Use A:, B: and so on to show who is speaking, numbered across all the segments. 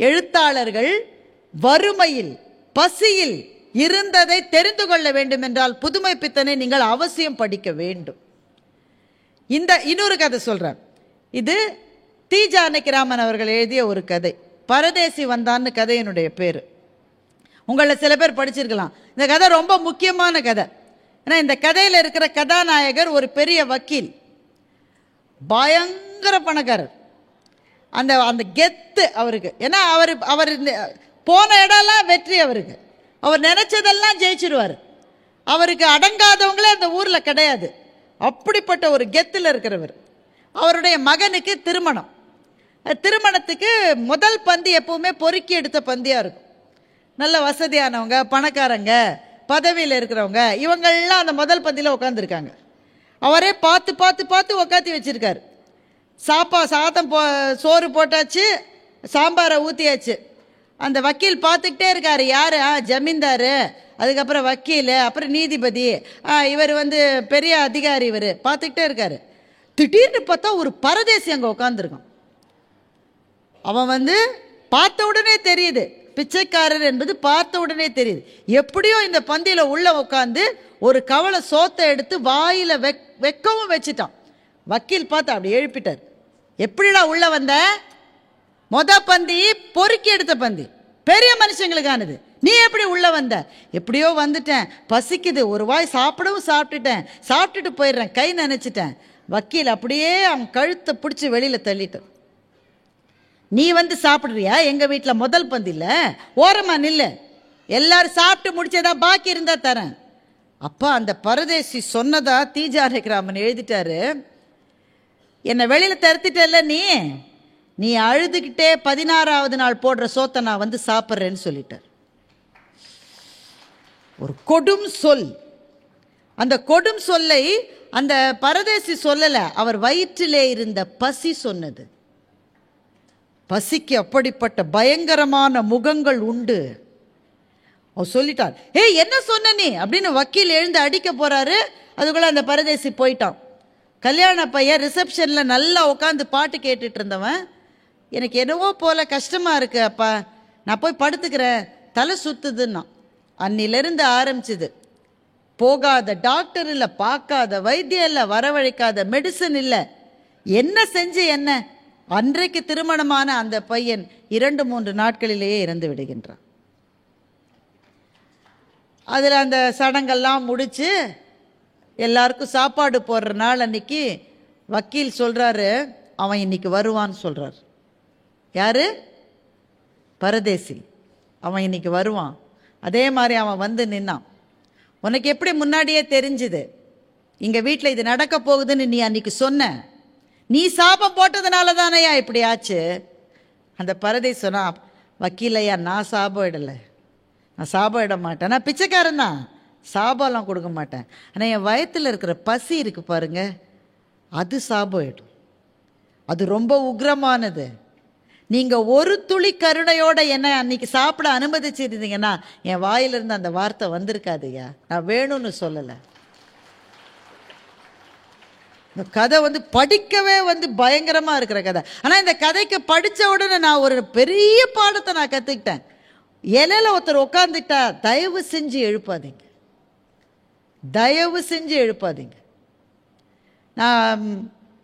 A: எழுத்தாளர்கள் வறுமையில் பசியில் இருந்ததை தெரிந்து கொள்ள வேண்டும் என்றால் புதுமை பித்தனை நீங்கள் அவசியம் படிக்க வேண்டும். இந்த இன்னொரு கதை சொல்றேன். இது தி. ஜானகிராமன் அவர்கள் எழுதிய ஒரு கதை. பரதேசி வந்தான்னு கதையினுடைய பேர். உங்களை சில பேர் படிச்சிருக்கலாம். இந்த கதை ரொம்ப முக்கியமான கதை. ஏன்னா இந்த கதையில் இருக்கிற கதாநாயகர் ஒரு பெரிய வக்கீல், பயங்கர பணக்காரர். அந்த அந்த கெத்து அவருக்கு. ஏன்னா அவர் போன இடம்லாம் வெற்றி அவருக்கு. அவர் நினைச்சதெல்லாம் ஜெயிச்சிருவார். அவருக்கு அடங்காதவங்களே அந்த ஊரில் கிடையாது. அப்படிப்பட்ட ஒரு கெத்தில் இருக்கிறவர். அவருடைய மகனுக்கு திருமணம். திருமணத்துக்கு முதல் பந்தி எப்பவுமே பொறுக்கி எடுத்த பந்தியாக இருக்கும். நல்ல வசதியானவங்க, பணக்காரங்க, பதவியில் இருக்கிறவங்க, இவங்கள்லாம் அந்த முதல் பந்தியில் உட்காந்துருக்காங்க. அவரே பார்த்து பார்த்து பார்த்து உட்காத்தி வச்சிருக்காரு. சாதம் சோறு போட்டாச்சு, சாம்பாரை ஊற்றியாச்சு. அந்த வக்கீல் பார்த்துக்கிட்டே இருக்காரு. யார்? ஜமீன்தார், அதுக்கப்புறம் வக்கீல், அப்புறம் நீதிபதி, இவர் பெரிய அதிகாரி. இவர் பார்த்துக்கிட்டே இருக்காரு. திடீர்னு பார்த்தா ஒரு பரதேசி அங்கே உட்காந்துருக்கான். அவன் பார்த்த உடனே தெரியுது, பிச்சைக்காரர் என்பது பார்த்த உடனே தெரியுது. எப்படியோ இந்த பந்தியில் உள்ள உட்காந்து ஒரு கவலை சோத்தை எடுத்து வாயில் வைக்கவும் வச்சுட்டான். வக்கீல் பார்த்து அப்படி எழுப்பிட்டார். எப்படிடா உள்ள வந்த? பந்தி பொறுக்கி எடுத்த பந்தி, பெரிய மனுஷங்களுக்கானது. நீ எப்படி உள்ள வந்த? எப்படியோ வந்துட்டேன், பசிக்குது, ஒரு வாய் சாப்பிடவும் சாப்பிட்டுட்டு போயிடுறேன், கை நினைச்சிட்டேன். வக்கீல் அப்படியே அவன் கழுத்தை பிடிச்சி வெளியில தள்ளிட்டான். நீ சாப்பிடுறியா? எங்க வீட்டில் முதல் பந்தியில் ஓரமா நில்ல, எல்லாரும் சாப்பிட்டு முடிச்சதா, பாக்கி இருந்தா தரேன். அப்பா அந்த பரதேசி சொன்னதா தி. ஜானகிராமன் எழுதிட்டாரு. என்னை வெளியில தருத்திட்டல்ல, நீ அழுதுகிட்டே 16வது நாள் போடுற சோத்தை நான் சாப்பிட்றேன்னு சொல்லிட்டார். ஒரு கொடும் சொல். அந்த கொடும் சொல்லை அந்த பரதேசி சொல்லல, அவர் வயிற்றிலே இருந்த பசி சொன்னது. பசிக்கு அப்படிப்பட்ட பயங்கரமான முகங்கள் உண்டு. அவர் சொல்லிட்டார். ஏய், என்ன சொன்ன நீ அப்படின்னு வக்கீல் எழுந்து அடிக்க போறாரு. அதுக்குள்ள அந்த பரதேசி போயிட்டான். கல்யாண பையன் ரிசப்ஷன்ல நல்லா உட்காந்து பாட்டு கேட்டுட்டு இருந்தவன், எனக்கு என்னவோ போல கஷ்டமா இருக்கு அப்பா, நான் போய் படுத்துக்கிறேன், தலை சுத்துதுன்னா. அன்னிலிருந்து ஆரம்பிச்சுது. போகாத டாக்டர் இல்லை, பார்க்காத வைத்தியம் இல்லை, வரவழைக்காத மெடிசன் இல்லை. என்ன செஞ்சு என்ன? அன்றைக்கு திருமணமான அந்த பையன் 2-3 நாட்களிலேயே இறந்து விடுகின்றான். அதில் அந்த சடங்கெல்லாம் முடிச்சு எல்லாருக்கும் சாப்பாடு போடுற நாள் அன்னைக்கு வக்கீல் சொல்றாரு, அவன் இன்னைக்கு வருவான்னு சொல்றார். யாரு? பரதேசி. அவன் இன்னைக்கு வருவான். அதே மாதிரி அவன் நின்னான். உனக்கு எப்படி முன்னாடியே தெரிஞ்சுது இங்க வீட்டில் இது நடக்க போகுதுன்னு? நீ அன்னைக்கு சொன்ன, நீ சாபம் போட்டதுனால தானையா இப்படி ஆச்சு. அந்த பரதேசி சொன்னா, வக்கீலையா நான் சாபம் இடலை, நான் சாபம் இட மாட்டேன், நான் பிச்சைக்காரன் தான், சாபம்லாம் கொடுக்க மாட்டேன். ஆனால் என் வயத்தில் இருக்கிற பசி இருக்கு பாருங்க, அது சாபம் இடும். அது ரொம்ப உக்ரமானது. நீங்கள் ஒரு துளி கருணையோட என்ன அன்னைக்கு சாப்பிட அனுமதிச்சிருந்தீங்கன்னா என் வாயிலிருந்து அந்த வார்த்தை வந்திருக்காதுயா. நான் வேணும்னு சொல்லலை. இந்த கதை படிக்கவே பயங்கரமாக இருக்கிற கதை. ஆனால் இந்த கதைக்கு படித்த உடனே நான் ஒரு பெரிய பாடத்தை நான் கற்றுக்கிட்டேன். இலையில ஒருத்தர் உட்காந்துட்டா தயவு செஞ்சு எழுப்பாதீங்க, தயவு செஞ்சு எழுப்பாதீங்க. நான்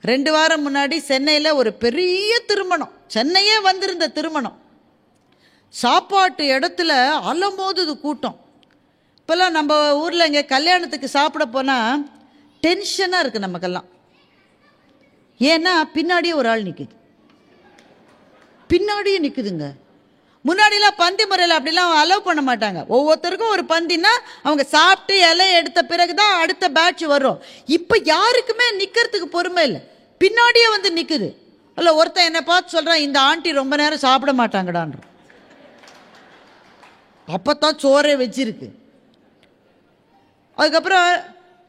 A: 2 வாரம் முன்னாடி சென்னையில் ஒரு பெரிய திருமணம், சென்னையே வந்திருந்த திருமணம், சாப்பாட்டு இடத்துல அலமோதுது கூட்டம். இப்போல்லாம் நம்ம ஊரில் இங்கே கல்யாணத்துக்கு சாப்பிட போனால் டென்ஷனாக இருக்குது நமக்கெல்லாம். ஏன்னா பின்னாடியே ஒரு ஆள் நிற்குது, பின்னாடியே நிற்குதுங்க. முன்னாடிலாம் பந்தி முறையில் அப்படிலாம் அலோவ் பண்ண மாட்டாங்க. ஒவ்வொருத்தருக்கும் ஒரு பந்தினா அவங்க சாப்பிட்டு இலையை எடுத்த பிறகுதான் அடுத்த பேட்ச் வரும். இப்போ யாருக்குமே நிற்கிறதுக்கு பொறுமை இல்லை, பின்னாடியே நிற்குது. அல்ல ஒருத்தன் என்னை பார்த்து சொல்கிறான், இந்த ஆண்டி ரொம்ப நேரம் சாப்பிட மாட்டாங்கடான்ற. அப்போத்தான் சோறே வச்சிருக்கு. அதுக்கப்புறம்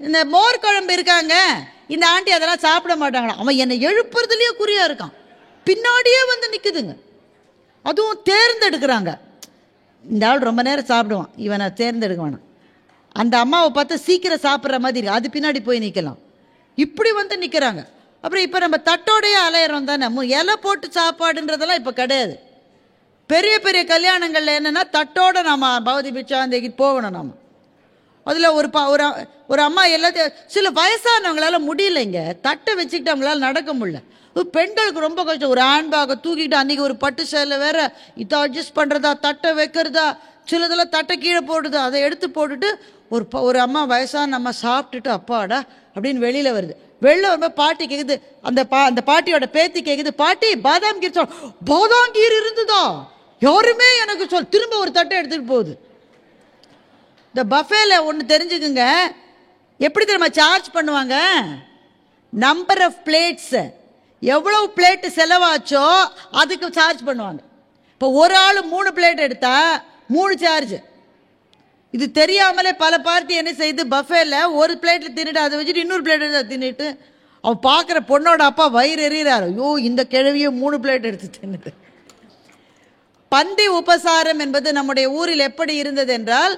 A: இந்த மோர் குழம்பு இருக்காங்க, இந்த ஆண்டி அதெல்லாம் சாப்பிட மாட்டாங்களா. அவன் என்னை எழுப்புறதுலேயே குறியா இருக்கான், பின்னாடியே நிற்குதுங்க. அதுவும் தேர்ந்தெடுக்கிறாங்க. இந்த ஆள் ரொம்ப நேரம் சாப்பிடுவான், இவனை தேர்ந்தெடுக்க வேணாம். அந்த அம்மாவை பார்த்து சீக்கிரம் சாப்பிட்ற மாதிரி அது பின்னாடி போய் நிற்கலாம். இப்படி நிற்கிறாங்க. அப்புறம் இப்போ நம்ம தட்டோடையே அலையிறோம் தானே. இலை போட்டு சாப்பாடுன்றதெல்லாம் இப்போ கிடையாது. பெரிய பெரிய கல்யாணங்களில் என்னென்னா தட்டோடு நம்ம பகவதி பிச்சாந்தைக்கு போகணும். நம்ம அதில் ஒரு அம்மா எல்லாத்தையும் சில வயசானவங்களால முடியலைங்க, தட்டை வச்சுக்கிட்டு அவங்களால நடக்க முடியல. பெண்களுக்கு ரொம்ப கஷ்டம். ஒரு ஹேண்ட்பேக்கை தூக்கிட்டு அன்றைக்கி ஒரு பட்டு சேலை வேற, இதை அட்ஜஸ்ட் பண்ணுறதா, தட்டை வைக்கிறதா, சிலதெல்லாம் தட்டை கீழே போடுது, அதை எடுத்து போட்டுட்டு ஒரு அம்மா வயசான அம்மா சாப்பிட்டுட்டு அப்பாடா அப்படின்னு வெளியில் வருது. வெளில வரும்போது பாட்டி கேட்குது, அந்த பாட்டியோட பேத்தி கேட்குது, பாட்டி பாதாம் கீர் சொல். பாதாம் கீர் இருந்துதா? யாருமே எனக்கு சொல். திரும்ப ஒரு தட்டை எடுத்துகிட்டு போகுது. இந்த பஃபேல ஒன்று தெரிஞ்சுக்குங்க, எப்படி தெரியுமா சார்ஜ் பண்ணுவாங்க? நம்பர் ஆஃப் பிளேட்ஸ், எவ்வளவு பிளேட்டு செலவாச்சோ அதுக்கு சார்ஜ் பண்ணுவாங்க. இப்போ ஒரு ஆள் 3 பிளேட் எடுத்தா 3 சார்ஜ். இது தெரியாமலே பல பார்ட்டி என்ன செய்யுது, பஃபேல ஒரு பிளேட்டில் தின்னுட்டு அதை வச்சுட்டு இன்னொரு பிளேட் எடுத்து தின்னுட்டு அவன் பார்க்குற பொண்ணோட அப்பா வயிறு எறிகிறாரு. ஐயோ இந்த கிழவியை 3 பிளேட் எடுத்து தின்னுட்டு. பந்தி உபசாரம் என்பது நம்முடைய ஊரில் எப்படி இருந்தது என்றால்,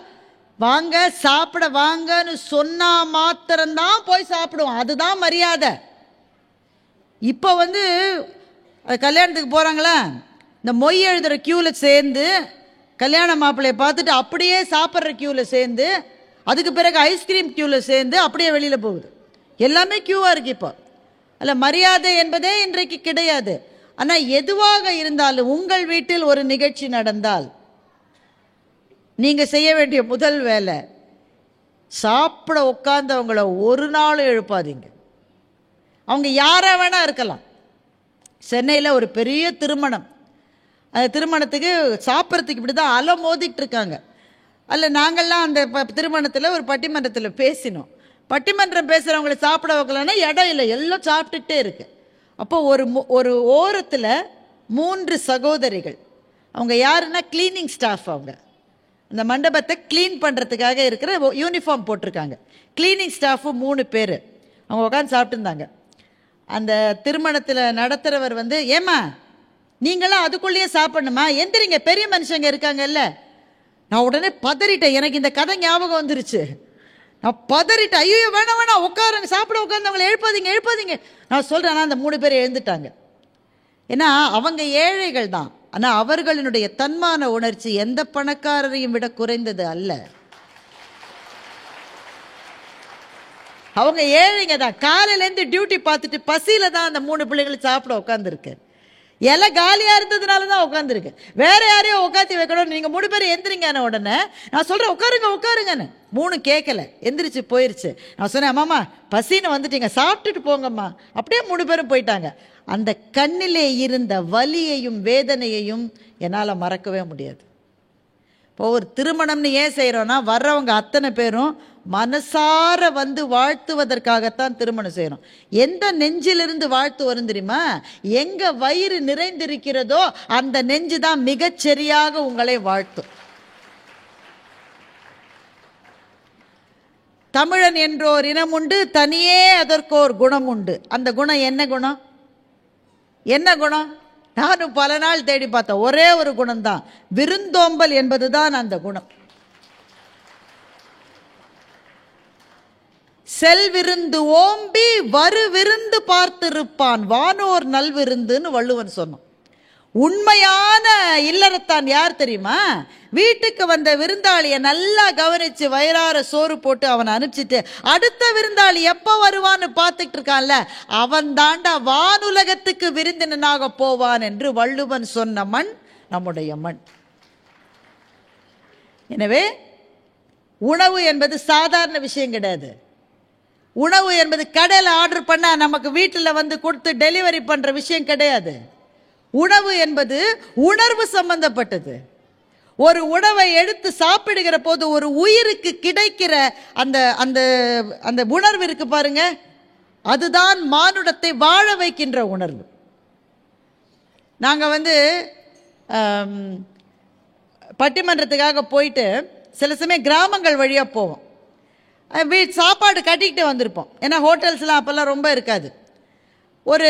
A: வாங்க சாப்பிட வாங்கன்னு சொன்னா மாத்திரம்தான் போய் சாப்பிடுவோம், அதுதான் மரியாதை. இப்போ கல்யாணத்துக்கு போகிறாங்களா, இந்த மொய் எழுதுகிற க்யூவில் சேர்ந்து கல்யாண மாப்பிள்ளையை பார்த்துட்டு அப்படியே சாப்பிட்ற க்யூவில் சேர்ந்து, அதுக்கு பிறகு ஐஸ்கிரீம் க்யூவில் சேர்ந்து அப்படியே வெளியில் போகுது. எல்லாமே க்யூவாக இருக்குது இப்போ. அல்ல, மரியாதை என்பதே இன்றைக்கு கிடையாது. ஆனால் எதுவாக இருந்தாலும் உங்கள் வீட்டில் ஒரு நிகழ்ச்சி நடந்தால் நீங்கள் செய்ய வேண்டிய முதல் வேலை, சாப்பிட உட்கார்ந்தவங்கள ஒரு நாளும் எழுப்பாதீங்க. அவங்க யாராக வேணால் இருக்கலாம். சென்னையில் ஒரு பெரிய திருமணம், அந்த திருமணத்துக்கு சாப்பிட்றதுக்கு இப்படி தான் அலை மோதிட்டு இருக்காங்க. அதில் நாங்கள்லாம் அந்த திருமணத்தில் ஒரு பட்டிமன்றத்தில் பேசினோம். பட்டிமன்றம் பேசுகிறவங்களை சாப்பிட வைக்கலன்னா இடம் இல்லை, எல்லாம் சாப்பிட்டுட்டே இருக்கு. அப்போ ஒரு ஓரத்தில் 3 சகோதரிகள், அவங்க யாருன்னா கிளீனிங் ஸ்டாஃப். அவங்க அந்த மண்டபத்தை க்ளீன் பண்ணுறதுக்காக இருக்கிற யூனிஃபார்ம் போட்டிருக்காங்க. கிளீனிங் ஸ்டாஃபு 3 பேர் அவங்க உட்காந்து சாப்பிட்டுருந்தாங்க. அந்த திருமணத்தில் நடத்துகிறவர் ஏம்மா நீங்களாம் அதுக்குள்ளேயே சாப்பிடணுமா, எந்திரிங்க பெரிய மனுஷங்க இருக்காங்கல்ல. நான் உடனே பதறிட்டேன், எனக்கு இந்த கதை ஞாபகம் வந்துருச்சு. நான் பதறிட்டேன், ஐயோ வேணாம் வேணாம் உட்காருங்க, சாப்பிட உட்காந்து எழுப்பாதீங்க. நான் சொல்கிறேன், ஆனால் அந்த 3 பேர் எழுந்துட்டாங்க. ஏன்னா அவங்க ஏழைகள் தான், ஆனால் அவர்களினுடைய தன்மான உணர்ச்சி எந்த பணக்காரரையும் விட குறைந்தது அல்ல. அவங்க ஏழைங்க தான். காலையிலேருந்து டியூட்டி பார்த்துட்டு பசியில தான் அந்த 3 பிள்ளைகள் சாப்பிட உட்காந்துருக்கு. எல்லாம் காலியாக இருந்ததுனால தான் உட்காந்துருக்கு. வேற யாரையோ உட்காந்து வைக்கணும். நீங்கள் 3 பேர் எந்திரிங்க. உடனே நான் சொல்கிறேன் உட்காருங்கன்னு. 3 கேட்கல, எந்திரிச்சு போயிருச்சு. நான் சொன்னேன், அம்மாம்மா பசின்னு வந்துட்டீங்க, சாப்பிட்டுட்டு போங்கம்மா. அப்படியே 3 பேரும் போயிட்டாங்க. அந்த கண்ணிலே இருந்த வலியையும் வேதனையையும் என்னால் மறக்கவே முடியாது. இப்போ ஒரு திருமணம்னு ஏன் செய்கிறோன்னா, வர்றவங்க அத்தனை பேரும் மனசார வாழ்த்துவதற்காகத்தான் திருமணம் செய்கிறோம். எந்த நெஞ்சிலிருந்து வாழ்த்து வரும் தெரியுமா? எங்க வயிறு நிறைந்திருக்கிறதோ அந்த நெஞ்சு தான் மிகச்சரியாக உங்களை வாழ்த்தும். தமிழன் என்றோர் இனம் உண்டு, தனியே அதற்கோர் குணம் உண்டு. அந்த குணம் என்ன குணம்? நானும் பல நாள் தேடி பார்த்தேன். ஒரே ஒரு குணம்தான், விருந்தோம்பல் என்பதுதான் அந்த குணம். செல்விருந்து ஓம்பி வரு விருந்து பார்த்திருப்பான் வானோர் நல்விருந்துன்னு வள்ளுவன் சொன்னான். உண்மையான இல்லறத்தான் யார் தெரியுமா? வீட்டுக்கு வந்த விருந்தாளியை நல்லா கவனிச்சு வயிறார சோறு போட்டு அவனை அனுப்பிச்சிட்டு அடுத்த விருந்தாளி எப்போ வருவான்னு பார்த்துட்டு இருக்கான்ல, அவன் தாண்டா வானுலகத்துக்கு விருந்தினனாக போவான் என்று வள்ளுவன் சொன்ன மண் நம்முடைய மண். எனவே உணவு என்பது சாதாரண விஷயம் கிடையாது. உணவு என்பது கடையில் ஆர்டர் பண்ணால் நமக்கு வீட்டில் கொடுத்து டெலிவரி பண்ணுற விஷயம் கிடையாது. உணவு என்பது உணர்வு சம்பந்தப்பட்டது. ஒரு உணவை எடுத்து சாப்பிடுகிற போது ஒரு உயிருக்கு கிடைக்கிற அந்த அந்த அந்த உணர்வு இருக்கு பாருங்க, அதுதான் மானுடத்தை வாழ வைக்கின்ற உணர்வு. நாங்கள் பட்டிமன்றத்துக்காக போயிட்டு சில சமயம் கிராமங்கள் வழியாக போவோம். சாப்பாடு கட்டிக்கிட்டு வந்திருப்போம். ஏன்னா ஹோட்டல்ஸ்லாம் அப்போல்லாம் ரொம்ப இருக்காது. ஒரு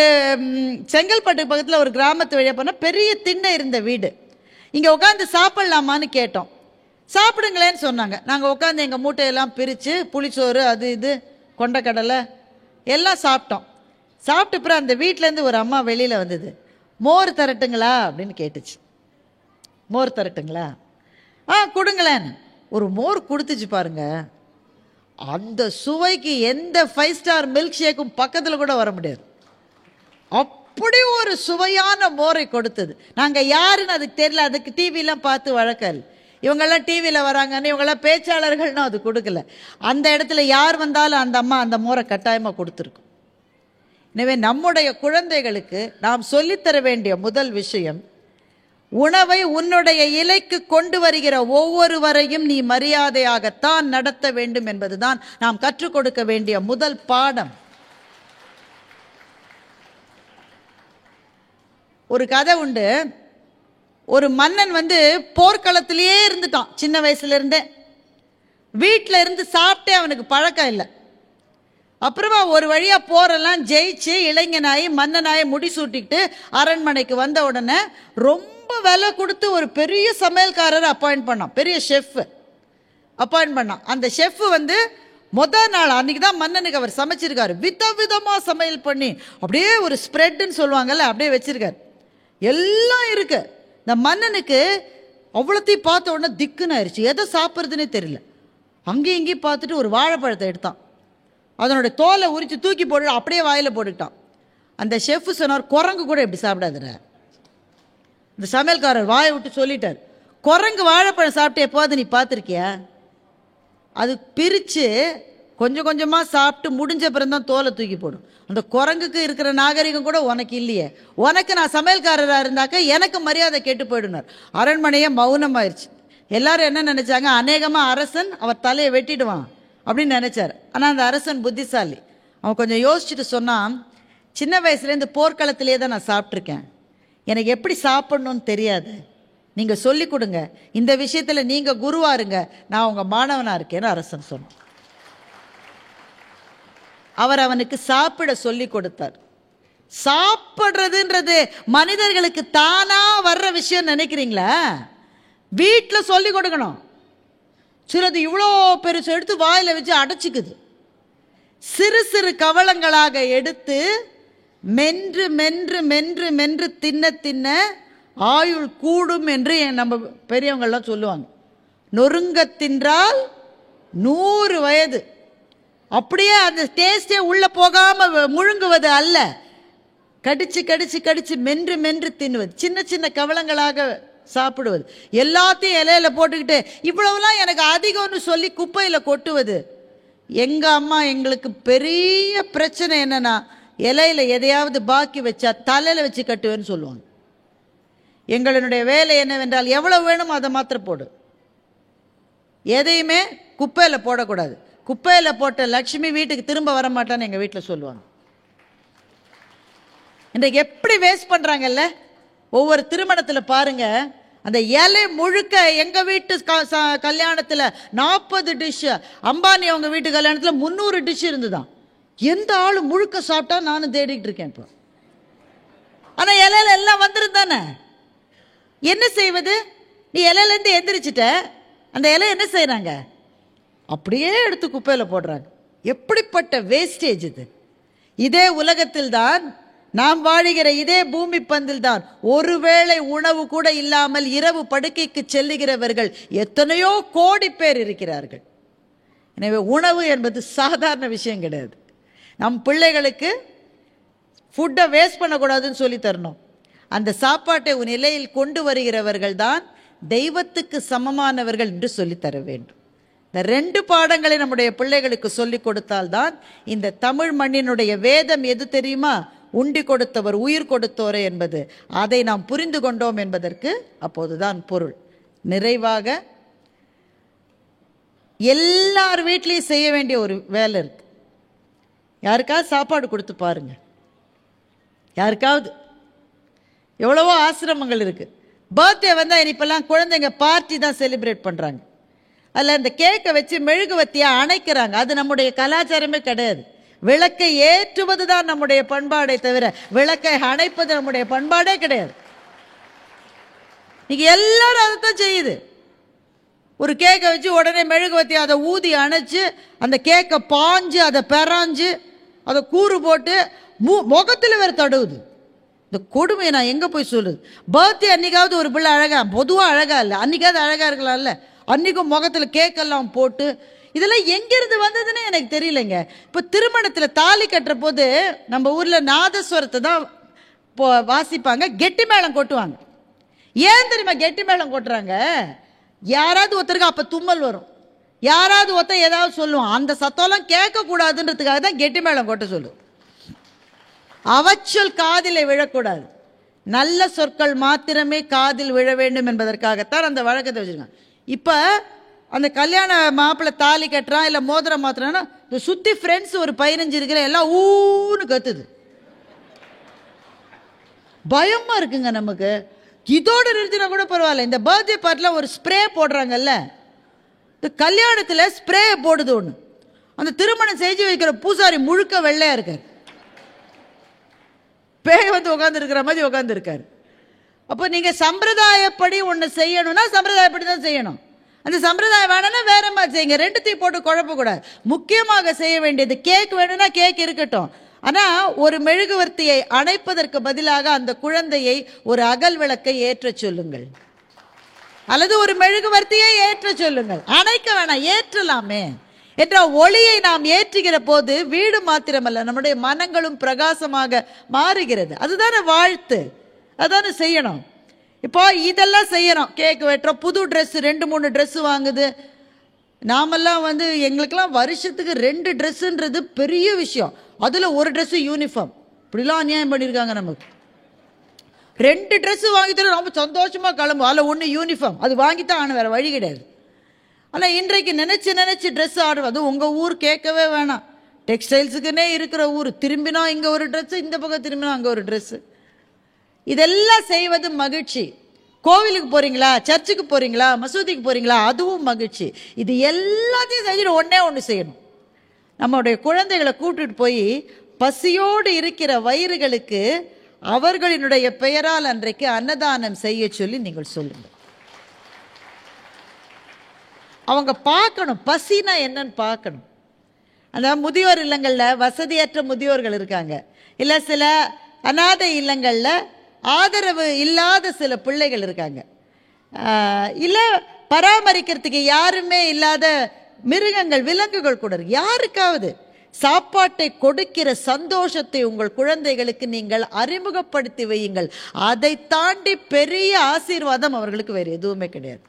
A: செங்கல்பட்டு பக்கத்தில் ஒரு கிராமத்து வழியாக போனால் பெரிய திண்ணை இருந்த வீடு. இங்கே உட்காந்து சாப்பிட்லாமான்னு கேட்டோம். சாப்பிடுங்களேன்னு சொன்னாங்க. நாங்கள் உட்காந்து எங்கள் மூட்டையெல்லாம் பிரித்து புளிச்சோறு அது இது கொண்டக்கடலை எல்லாம் சாப்பிட்டோம். சாப்பிட்டு அப்புறம் அந்த வீட்டிலேருந்து ஒரு அம்மா வெளியில் வந்தது. மோர் தரட்டுங்களா அப்படின்னு கேட்டுச்சு. மோர் தரட்டுங்களா? கொடுங்களேன். ஒரு மோர் கொடுத்துச்சு பாருங்க, அந்த சுவைக்கு எந்த 5 ஸ்டார் மில்க் ஷேக்கும் பக்கத்தில் கூட வர முடியாது. அப்படி ஒரு சுவையான மோரை கொடுத்தது. நாங்கள் யாருன்னு அதுக்கு தெரியல, அதுக்கு டிவிலாம் பார்த்து வழக்கல். இவங்கெல்லாம் டிவியில் வராங்கன்னு இவங்கெல்லாம் பேச்சாளர்கள்னு அது கொடுக்கல. அந்த இடத்துல யார் வந்தாலும் அந்த அம்மா அந்த மோரை கட்டாயமாக கொடுத்துருக்கும். எனவே நம்முடைய குழந்தைகளுக்கு நாம் சொல்லித்தர வேண்டிய முதல் விஷயம், உணவை உன்னுடைய இலைக்கு கொண்டு வருகிற ஒவ்வொருவரையும் நீ மரியாதையாகத்தான் நடத்த வேண்டும் என்பதுதான் நாம் கற்றுக் கொடுக்க வேண்டிய முதல் பாடம். ஒரு கதை உண்டு. ஒரு மன்னன் போர்க்களத்திலேயே இருந்துட்டான். சின்ன வயசுல இருந்தே வீட்டில் இருந்து சாப்பிட்டே அவனுக்கு பழக்கம் இல்லை. அப்புறமா ஒரு வழியா போரெல்லாம் ஜெயிச்சு இளைஞனாயி மன்னனாயி முடிசூட்டிக்கிட்டு அரண்மனைக்கு வந்த உடனே ரொம்ப விலை கொடுத்து ஒரு பெரிய சமையல்காரர் அப்பாயிண்ட் பண்ணான். பெரிய ஷெஃப் அப்பாயிண்ட் பண்ணான். அந்த ஷெஃப் முதல் நாள் அன்னைக்கு தான் மன்னனுக்கு அவர் சமைச்சிருக்காரு. விதவிதமா சமையல் பண்ணி அப்படியே ஒரு ஸ்ப்ரெட்னு சொல்லுவாங்கல்ல, அப்படியே வச்சிருக்காரு. எல்லாம் இருக்கு. இந்த மன்னனுக்கு அவ்வளோத்தையும் பார்த்த உடனே திக்குன்னு ஆயிடுச்சு. எதை சாப்பிட்றதுன்னே தெரியல. அங்கேயும் இங்கேயும் பார்த்துட்டு ஒரு வாழைப்பழத்தை எடுத்தான். அதனுடைய தோலை உரித்து தூக்கி போட்டு அப்படியே வாயில் போட்டுக்கிட்டான். அந்த ஷெஃப் சொன்னார், குரங்கு கூட இப்படி சாப்பிடாதுற. இந்த சமையல்காரர் வாயை விட்டு சொல்லிட்டார், குரங்கு வாழைப்பழம் சாப்பிட்டு எப்போது நீ பார்த்துருக்கியா? அது பிரித்து கொஞ்சம் கொஞ்சமாக சாப்பிட்டு முடிஞ்ச பிறந்தான் தோலை தூக்கி போடும். அந்த குரங்குக்கு இருக்கிற நாகரிகம் கூட உனக்கு இல்லையே. உனக்கு நான் சமையல்காரராக இருந்தாக்க எனக்கு மரியாதை கேட்டு போயிடுனார். அரண்மனையே மௌனமாயிருச்சு. எல்லாரும் என்ன நினைச்சாங்க, அநேகமாக அரசன் அவர் தலையை வெட்டிடுவான் அப்படின்னு நினைச்சார். ஆனால் அந்த அரசன் புத்திசாலி. அவன் கொஞ்சம் யோசிச்சுட்டு சொன்னான், சின்ன வயசுலேருந்து போர்க்களத்திலே தான் நான் சாப்பிட்ருக்கேன். எனக்கு எப்படி சாப்பிடணும்னு தெரியாது. நீங்கள் சொல்லி கொடுங்க. இந்த விஷயத்தில் நீங்கள் குருவாக இருங்க, நான் உங்கள் மாணவனாக இருக்கேன்னு அரசன் சொன்னான். அவர் அவனுக்கு சாப்பிட சொல்லி கொடுத்தார். சாப்பிட்றதுன்றது மனிதர்களுக்கு தானா வர்ற விஷயம் நினைக்கிறீங்களா? வீட்டில் சொல்லி கொடுக்கணும். சிலது இவ்வளோ பெருசு எடுத்து வாயில் வச்சு அடைச்சிக்குது. சிறு சிறு கவளங்களாக எடுத்து மென்று மென்று மென்று மென்று தின்ன தின்ன ஆயுள் கூடும் என்று நம்ம பெரியவங்கள்லாம் சொல்லுவாங்க. நொறுங்க தின்றால் 100 வயது. அப்படியே அந்த டேஸ்டே உள்ள போகாம முழுங்குவது அல்ல, கடிச்சு கடிச்சு கடிச்சு மென்று மென்று தின்னுவது, சின்ன சின்ன கவளங்களாக சாப்பிடுவது, எல்லாத்தையும் இலையில போட்டுக்கிட்டு இவ்வளவுலாம் எனக்கு அதிகம்னு சொல்லி குப்பையில கொட்டுவது. எங்க அம்மா எங்களுக்கு பெரிய பிரச்சனை என்னன்னா, இலையில எதையாவது பாக்கி வச்சா தலையில வச்சு கட்டுவேன்னு சொல்லுவாங்க. எங்களுடைய வேலை என்னவென்றால், எவ்வளவு வேணுமோ அதை மாத்திரம் போடு, எதையுமே குப்பையில போடக்கூடாது. குப்பையில போட்ட லட்சுமி வீட்டுக்கு திரும்ப வர மாட்டான்னு எங்க வீட்டில் சொல்லுவாங்க. இன்றைக்கு எப்படி வேஸ்ட் பண்றாங்கல்ல. ஒவ்வொரு திருமணத்தில் பாருங்க, அந்த இலை முழுக்க எங்க வீட்டு கல்யாணத்தில் 40 டிஷ், அம்பானி அவங்க வீட்டு கல்யாணத்தில் 300 டிஷ் இருந்துதான். எந்த ஆளு முழுக்க சாப்பிட்டா நானும் தேடிட்டு இருக்கேன் இப்போ. ஆனா இலையில எல்லாம் வந்துருந்தானே, என்ன செய்வது? நீ இலையில இருந்து எந்திரிச்சிட்ட, அந்த இலை என்ன செய்யறாங்க? அப்படியே எடுத்து குப்பையில போடுறாங்க. எப்படிப்பட்ட வேஸ்டேஜ் இது! இதே உலகத்தில் தான் நாம் வாழுகிற, இதே பூமி பந்தில் தான் ஒருவேளை உணவு கூட இல்லாமல் இரவு படுக்கைக்கு செல்லுகிறவர்கள் எத்தனையோ கோடி பேர் இருக்கிறார்கள். எனவே உணவு என்பது சாதாரண விஷயம் கிடையாது. நம் பிள்ளைகளுக்கு ஃபுட்டை வேஸ்ட் பண்ணக்கூடாதுன்னு சொல்லி தரணும். அந்த சாப்பாட்டை உன் நிலையில் கொண்டு வருகிறவர்கள் தான் தெய்வத்துக்கு சமமானவர்கள் என்று சொல்லித்தர வேண்டும். இந்த 2 பாடங்களை நம்முடைய பிள்ளைகளுக்கு சொல்லிக் கொடுத்தால்தான் இந்த தமிழ் மண்ணினுடைய வேதம் எது தெரியுமா? உண்டி கொடுத்தவர் உயிர் கொடுத்தோரே என்பது, அதை நாம் புரிந்து கொண்டோம் என்பதற்கு அப்போதுதான் பொருள். நிறைவாக எல்லார் வீட்லையும் செய்ய வேண்டிய ஒரு வேலை இருக்கு. யாருக்காவது சாப்பாடு கொடுத்து பாருங்க. யாருக்காவது. எவ்வளவோ ஆசிரமங்கள் இருக்கு. பர்த்டே வந்தால் இப்பெல்லாம் குழந்தைங்க பார்ட்டி தான் செலிப்ரேட் பண்றாங்க. அதில் இந்த கேக்கை வச்சு மெழுகுவத்தியா அணைக்கிறாங்க. அது நம்முடைய கலாச்சாரமே கிடையாது. விளக்கை ஏற்றுவது தான் நம்முடைய பண்பாடை தவிர விளக்கை அணைப்பது நம்முடைய பண்பாடே கிடையாது. நீங்க எல்லாரும் அதைத்தான் செய்யுது. ஒரு கேக்கை வச்சு உடனே மெழுகுவத்தி அதை ஊதி அணைச்சு அந்த கேக்கை பாஞ்சு அதை பெறாஞ்சு அதை கூறு போட்டு முகத்தில் வேற தடுவுது. இந்த கொடுமையை நான் எங்கே போய் சொல்லுது? பர்த்டே அன்றைக்காவது ஒரு பிள்ளை அழகாக, பொதுவாக அழகாக இல்லை, அன்றைக்காவது அழகாக இருக்கலாம்ல. அன்றைக்கும் முகத்தில் கேக்கெல்லாம் போட்டு இதெல்லாம் எங்கேருந்து வந்ததுன்னு எனக்கு தெரியலைங்க. இப்போ திருமணத்தில் தாலி கட்டுற போது நம்ம ஊரில் நாதஸ்வரத்தை தான் வாசிப்பாங்க, கெட்டி மேளம் கொட்டுவாங்க. ஏன் தெரியுமா கெட்டி மேளம் கொட்டுறாங்க? யாராவது ஒருத்தருக்கு அப்போ தும்மல் வரும், யாராவது ஒருத்தர் ஏதாவது சொல்லுவான், அந்த சத்தம்லாம் கேட்கக்கூடாதுன்றதுக்காக தான் கெட்டி மேளம் கொட்ட சொல்லுவோம். அவச்சொல் காதில் விழக்கூடாது, நல்ல சொற்கள் மாத்திரமே காதில் விழ வேண்டும் என்பதற்காகத்தான் அந்த வழக்கத்தை வச்சுருக்காங்க. இப்போ அந்த கல்யாண மாப்பிள்ளை தாலி கட்டுறான் இல்லை மோதிரம் மாத்திரான்னா இந்த சுற்றி ஃப்ரெண்ட்ஸ் ஒரு 15 இருக்கிற எல்லாம் ஊன்னு கத்துது. பயமாக இருக்குங்க நமக்கு. இதோடு நிறுத்தினா கூட பரவாயில்ல. இந்த பர்த்டே பார்ட்டியில் ஒரு ஸ்ப்ரே போடுறாங்கல்ல, இந்த கல்யாணத்தில் ஸ்ப்ரே போடுது ஒன்று. அந்த திருமணம் செஞ்சு வைக்கிற பூசாரி முழுக்க வெள்ளையாக இருக்கார், பேய் வந்து உட்காந்துருக்கிற மாதிரி உட்காந்துருக்காரு. அப்போ நீங்கள் சம்பிரதாயப்படி ஒன்று செய்யணும்னா சம்பிரதாயப்படி தான் செய்யணும். அந்த சம்பிரதாயம் வேணும்னா வேற மாதிரி செய்யுங்க, ரெண்டுத்தையும் போட்டு குழப்பக்கூடாது. முக்கியமாக செய்ய வேண்டியது கேக் வேணும்னா கேக் இருக்கட்டும், ஆனால் ஒரு மெழுகுவர்த்தியை அணைப்பதற்கு பதிலாக அந்த குழந்தையை ஒரு அகல் விளக்கை ஏற்ற சொல்லுங்கள், அல்லது ஒரு மெழுகுவர்த்தியை ஏற்ற சொல்லுங்கள். அணைக்க வேணாம், ஏற்றலாமே என்ற ஒளியை நாம் ஏற்றுகிற போது வீடு மாத்திரமல்ல நம்முடைய மனங்களும் பிரகாசமாக மாறுகிறது. அதுதானே வாழ்த்து, அதுதானே செய்யணும். இப்போ இதெல்லாம் செய்யணும், கேக் வெட்டுறோம், புது ட்ரெஸ் 2-3 ட்ரெஸ்ஸு வாங்குது. நாமெல்லாம் வந்து எங்களுக்கெல்லாம் வருஷத்துக்கு 2 ட்ரெஸ்ஸுன்றது பெரிய விஷயம். அதில் ஒரு ட்ரெஸ்ஸு யூனிஃபார்ம். இப்படிலாம் அநியாயம் பண்ணியிருக்காங்க. நமக்கு 2 ட்ரெஸ்ஸு வாங்கிட்டு ரொம்ப சந்தோஷமாக கிளம்பும், அதில் ஒன்று யூனிஃபார்ம், அது வாங்கித்தான் ஆனால் வேறு வழி கிடையாது. ஆனால் இன்றைக்கு நினச்சி ட்ரெஸ் ஆர்டர், அது உங்கள் ஊர் கேட்கவே வேணாம், டெக்ஸ்டைல்ஸுக்குன்னே இருக்கிற ஊர். திரும்பினா இங்கே ஒரு ட்ரெஸ்ஸு, இந்த பக்கம் திரும்பினா அங்கே ஒரு ட்ரெஸ்ஸு. இதெல்லாம் செய்வது மகிழ்ச்சி. கோவிலுக்கு போகிறீங்களா, சர்ச்சுக்கு போகிறீங்களா, மசூதிக்கு போகிறீங்களா, அதுவும் மகிழ்ச்சி. இது எல்லாத்தையும் செஞ்சுட்டு ஒன்று செய்யணும். நம்மளுடைய குழந்தைகளை கூப்பிட்டுட்டு போய் பசியோடு இருக்கிற வயிறுகளுக்கு அவர்களினுடைய பெயரால் அன்றைக்கு அன்னதானம் செய்ய சொல்லி நீங்கள் சொல்லுங்கள். அவங்க பார்க்கணும் பசினா என்னன்னு பார்க்கணும். அந்த முதியோர் இல்லங்களில் வசதியற்ற முதியோர்கள் இருக்காங்க, இல்லை சில அநாதை இல்லங்களில் ஆதரவு இல்லாத சில பிள்ளைகள் இருக்காங்க, இல்லை பராமரிக்கிறதுக்கு யாருமே இல்லாத மிருகங்கள் விலங்குகள் கூட இருக்கு. யாருக்காவது சாப்பாட்டை கொடுக்கிற சந்தோஷத்தை உங்கள் குழந்தைகளுக்கு நீங்கள் அறிமுகப்படுத்தி வையுங்கள். அதை தாண்டி பெரிய ஆசீர்வாதம் அவர்களுக்கு வேறு எதுவுமே கிடையாது.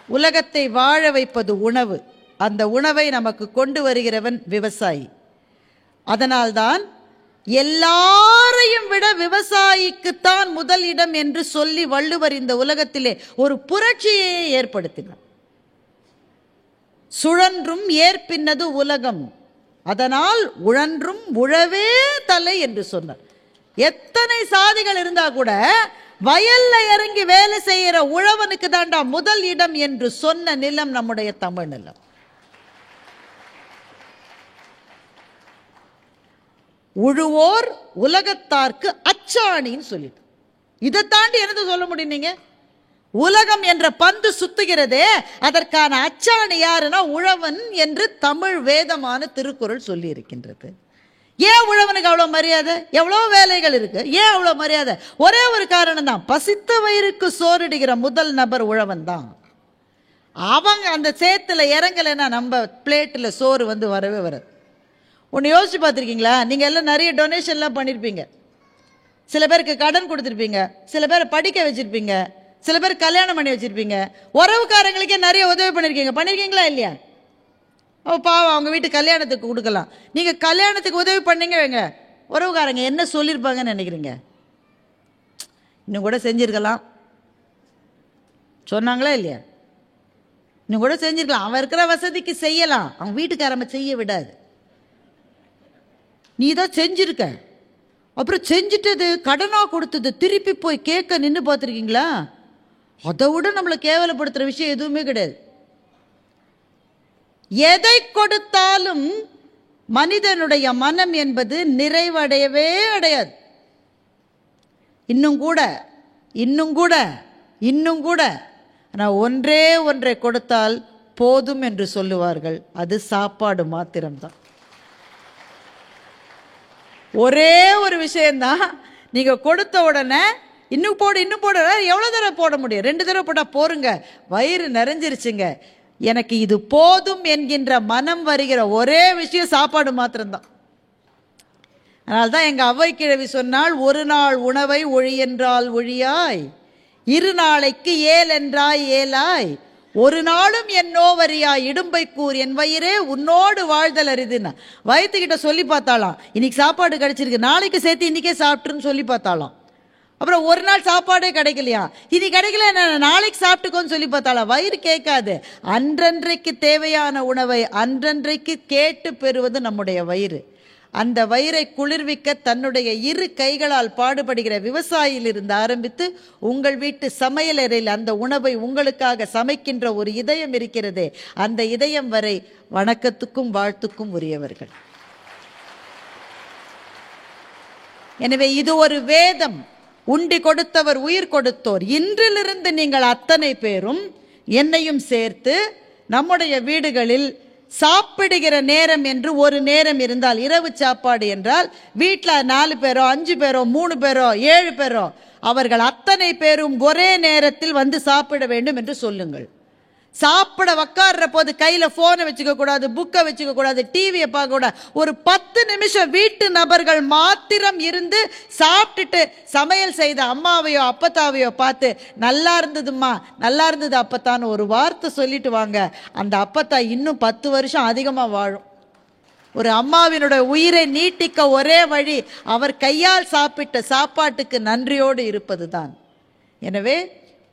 A: உலகத்தை வாழ வைப்பது உணவு, அந்த உணவை நமக்கு கொண்டு வருகிறவன் விவசாயி. அதனால்தான் எல்லாரையும் விட விவசாயிக்குத்தான் முதல் இடம் என்று சொல்லி வள்ளுவர் இந்த உலகத்திலே ஒரு புரட்சியை ஏற்படுத்தினார். சுழன்றும் ஏற்பின்னது உலகம், அதனால் உழன்றும் உழவே தலை என்று சொன்னார். எத்தனை சாதிகள் இருந்தா கூட வயல்ல இறங்கி வேலை செய்யற உழவனுக்கு தாண்டா முதல் இடம் என்று சொன்ன நிலம் நம்முடைய தமிழ் நிலம். உழுவோர் உலகத்தார்க்கு அச்சாணின்னு சொல்லிட்டு, இதை தாண்டி என்னது சொல்ல முடியும்? நீங்க உலகம் என்ற பந்து சுத்துகிறதே, அதற்கான அச்சாணி யாருன்னா உழவன் என்று தமிழ் வேதமான திருக்குறள் சொல்லி இருக்கின்றது. ஏன் உழவனுக்கு அவ்வளோ மரியாதை? எவ்வளோ வேலைகள் இருக்கு, ஏன் அவ்வளோ மரியாதை? ஒரே ஒரு காரணம் தான், பசித்த வயிறுக்கு சோறிடுகிற முதல் நபர் உழவன் தான். அவங்க அந்த சேத்துல இறங்கலைன்னா நம்ம பிளேட்டில் சோறு வந்து வரவே வராது. ஒன்று யோசிச்சு பார்த்துருக்கீங்களா? நீங்கள் எல்லாம் நிறைய டொனேஷன்லாம் பண்ணியிருப்பீங்க, சில பேருக்கு கடன் கொடுத்துருப்பீங்க, சில பேரை படிக்க வச்சுருப்பீங்க, சில பேர் கல்யாணம் பண்ணி வச்சுருப்பீங்க, உறவுக்காரங்களுக்கே நிறைய உதவி பண்ணியிருக்கீங்களா இல்லையா? பாவம், அவங்க வீட்டு கல்யாணத்துக்கு கொடுக்கலாம். நீங்கள் கல்யாணத்துக்கு உதவி பண்ணீங்க வைங்க, உறவுக்காரங்க என்ன சொல்லியிருப்பாங்கன்னு நினைக்கிறீங்க? இன்னும் கூட செஞ்சுருக்கலாம், சொன்னாங்களா இல்லையா? இன்னும் கூட செஞ்சுருக்கலாம். அவன் இருக்கிற வசதிக்கு செய்யலாம், அவன் வீட்டுக்காரம்ப செய்ய விடாது. நீ தான் செஞ்சிருக்க, அப்புறம் செஞ்சுட்டது கடனாக கொடுத்தது திருப்பி போய் கேட்க நின்று பார்த்துருக்கீங்களா? அதை விட நம்மளை கேவலப்படுத்துகிற விஷயம் எதுவுமே கிடையாது. எதை கொடுத்தாலும் மனிதனுடைய மனம் என்பது நிறைவடையவே அடையாது. இன்னும் கூட ஆனால் ஒன்றே ஒன்றை கொடுத்தால் போதும் என்று சொல்லுவார்கள், அது சாப்பாடு மாத்திரம்தான். ஒரே ஒரு விஷயம்தான், நீங்க கொடுத்த உடனே இன்னும் போடு எவ்வளவு தடவை போட முடியும்? 2 தடவை போட்டா போருங்க, வயிறு நிறைஞ்சிருச்சுங்க. எனக்கு இது போதும் என்கின்ற மனம் வருகிற ஒரே விஷயம் சாப்பாடு மாத்திரம்தான். அதனால்தான் எங்க அவ்வை கிழவி சொன்னால், ஒரு நாள் உணவை ஒழி என்றால் ஒழியாய், 2 நாளைக்கு ஏல் என்றாய் ஏலாய், ஒரு நாளும் என் நோவரியாய் இடும்பை கூர் என் வயிறே உன்னோடு வாழ்தல் அரிதுன்னா. வயிற்றுக்கிட்ட சொல்லி பார்த்தாலாம், இன்னைக்கு சாப்பாடு கிடைச்சிருக்கு, நாளைக்கு சேர்த்து இன்னைக்கே சாப்பிட்டுன்னு சொல்லி பார்த்தாலாம். அப்புறம் ஒரு நாள் சாப்பாடே கிடைக்கலையா, இது கிடைக்கல நாளைக்கு சாப்பிட்டுக்கோன்னு சொல்லி பார்த்தாலாம். வயிறு கேட்காது. அன்றன்றைக்கு தேவையான உணவை அன்றன்றைக்கு கேட்டு பெறுவது நம்முடைய வயிறு. அந்த வயிறை குளிர்விக்க தன்னுடைய 2 கைகளால் பாடுபடுகிற விவசாயியிலிருந்து ஆரம்பித்து உங்கள் வீட்டு சமையலறையில் அந்த உணவை உங்களுக்காக சமைக்கின்ற ஒரு இதயம் இருக்கிறதே, அந்த இதயம் வரை வணக்கத்துக்கும் வாழ்த்துக்கும் உரியவர்கள். எனவே இது ஒரு வேதம். உண்டி கொடுத்தவர் உயிர் கொடுத்தோர். இன்றிலிருந்து நீங்கள் அத்தனை பேரும் என்னையும் சேர்த்து நம்முடைய வீடுகளில் சாப்பிடுகிற நேரம் என்று ஒரு நேரம் இருந்தால், இரவு சாப்பாடு என்றால் வீட்டில் 4 பேரோ 5 பேரோ 3 பேரோ 7 பேரோ அவர்கள் அத்தனை பேரும் ஒரே நேரத்தில் வந்து சாப்பிட வேண்டும் என்று சொல்லுங்கள். சாப்பிட உட்கார்ற போது கையில போனை வச்சுக்க கூடாது, புக்கை வச்சுக்க கூடாது, டிவியை பார்க்க கூடாது. ஒரு 10 நிமிஷம் வீட்டு நபர்கள் மாத்திரம் இருந்து சாப்பிட்டுட்டு சமையல் செய்த அம்மாவையோ அப்பத்தாவையோ பார்த்து நல்லா இருந்ததும்மா, நல்லா இருந்தது அப்பத்தான்னு ஒரு வார்த்தை சொல்லிட்டு வாங்க. அந்த அப்பத்தா இன்னும் 10 வருஷம் அதிகமா வாழும். ஒரு அம்மாவினுடைய உயிரை நீட்டிக்க ஒரே வழி அவர் கையால் சாப்பிட்ட சாப்பாட்டுக்கு நன்றியோடு இருப்பதுதான். எனவே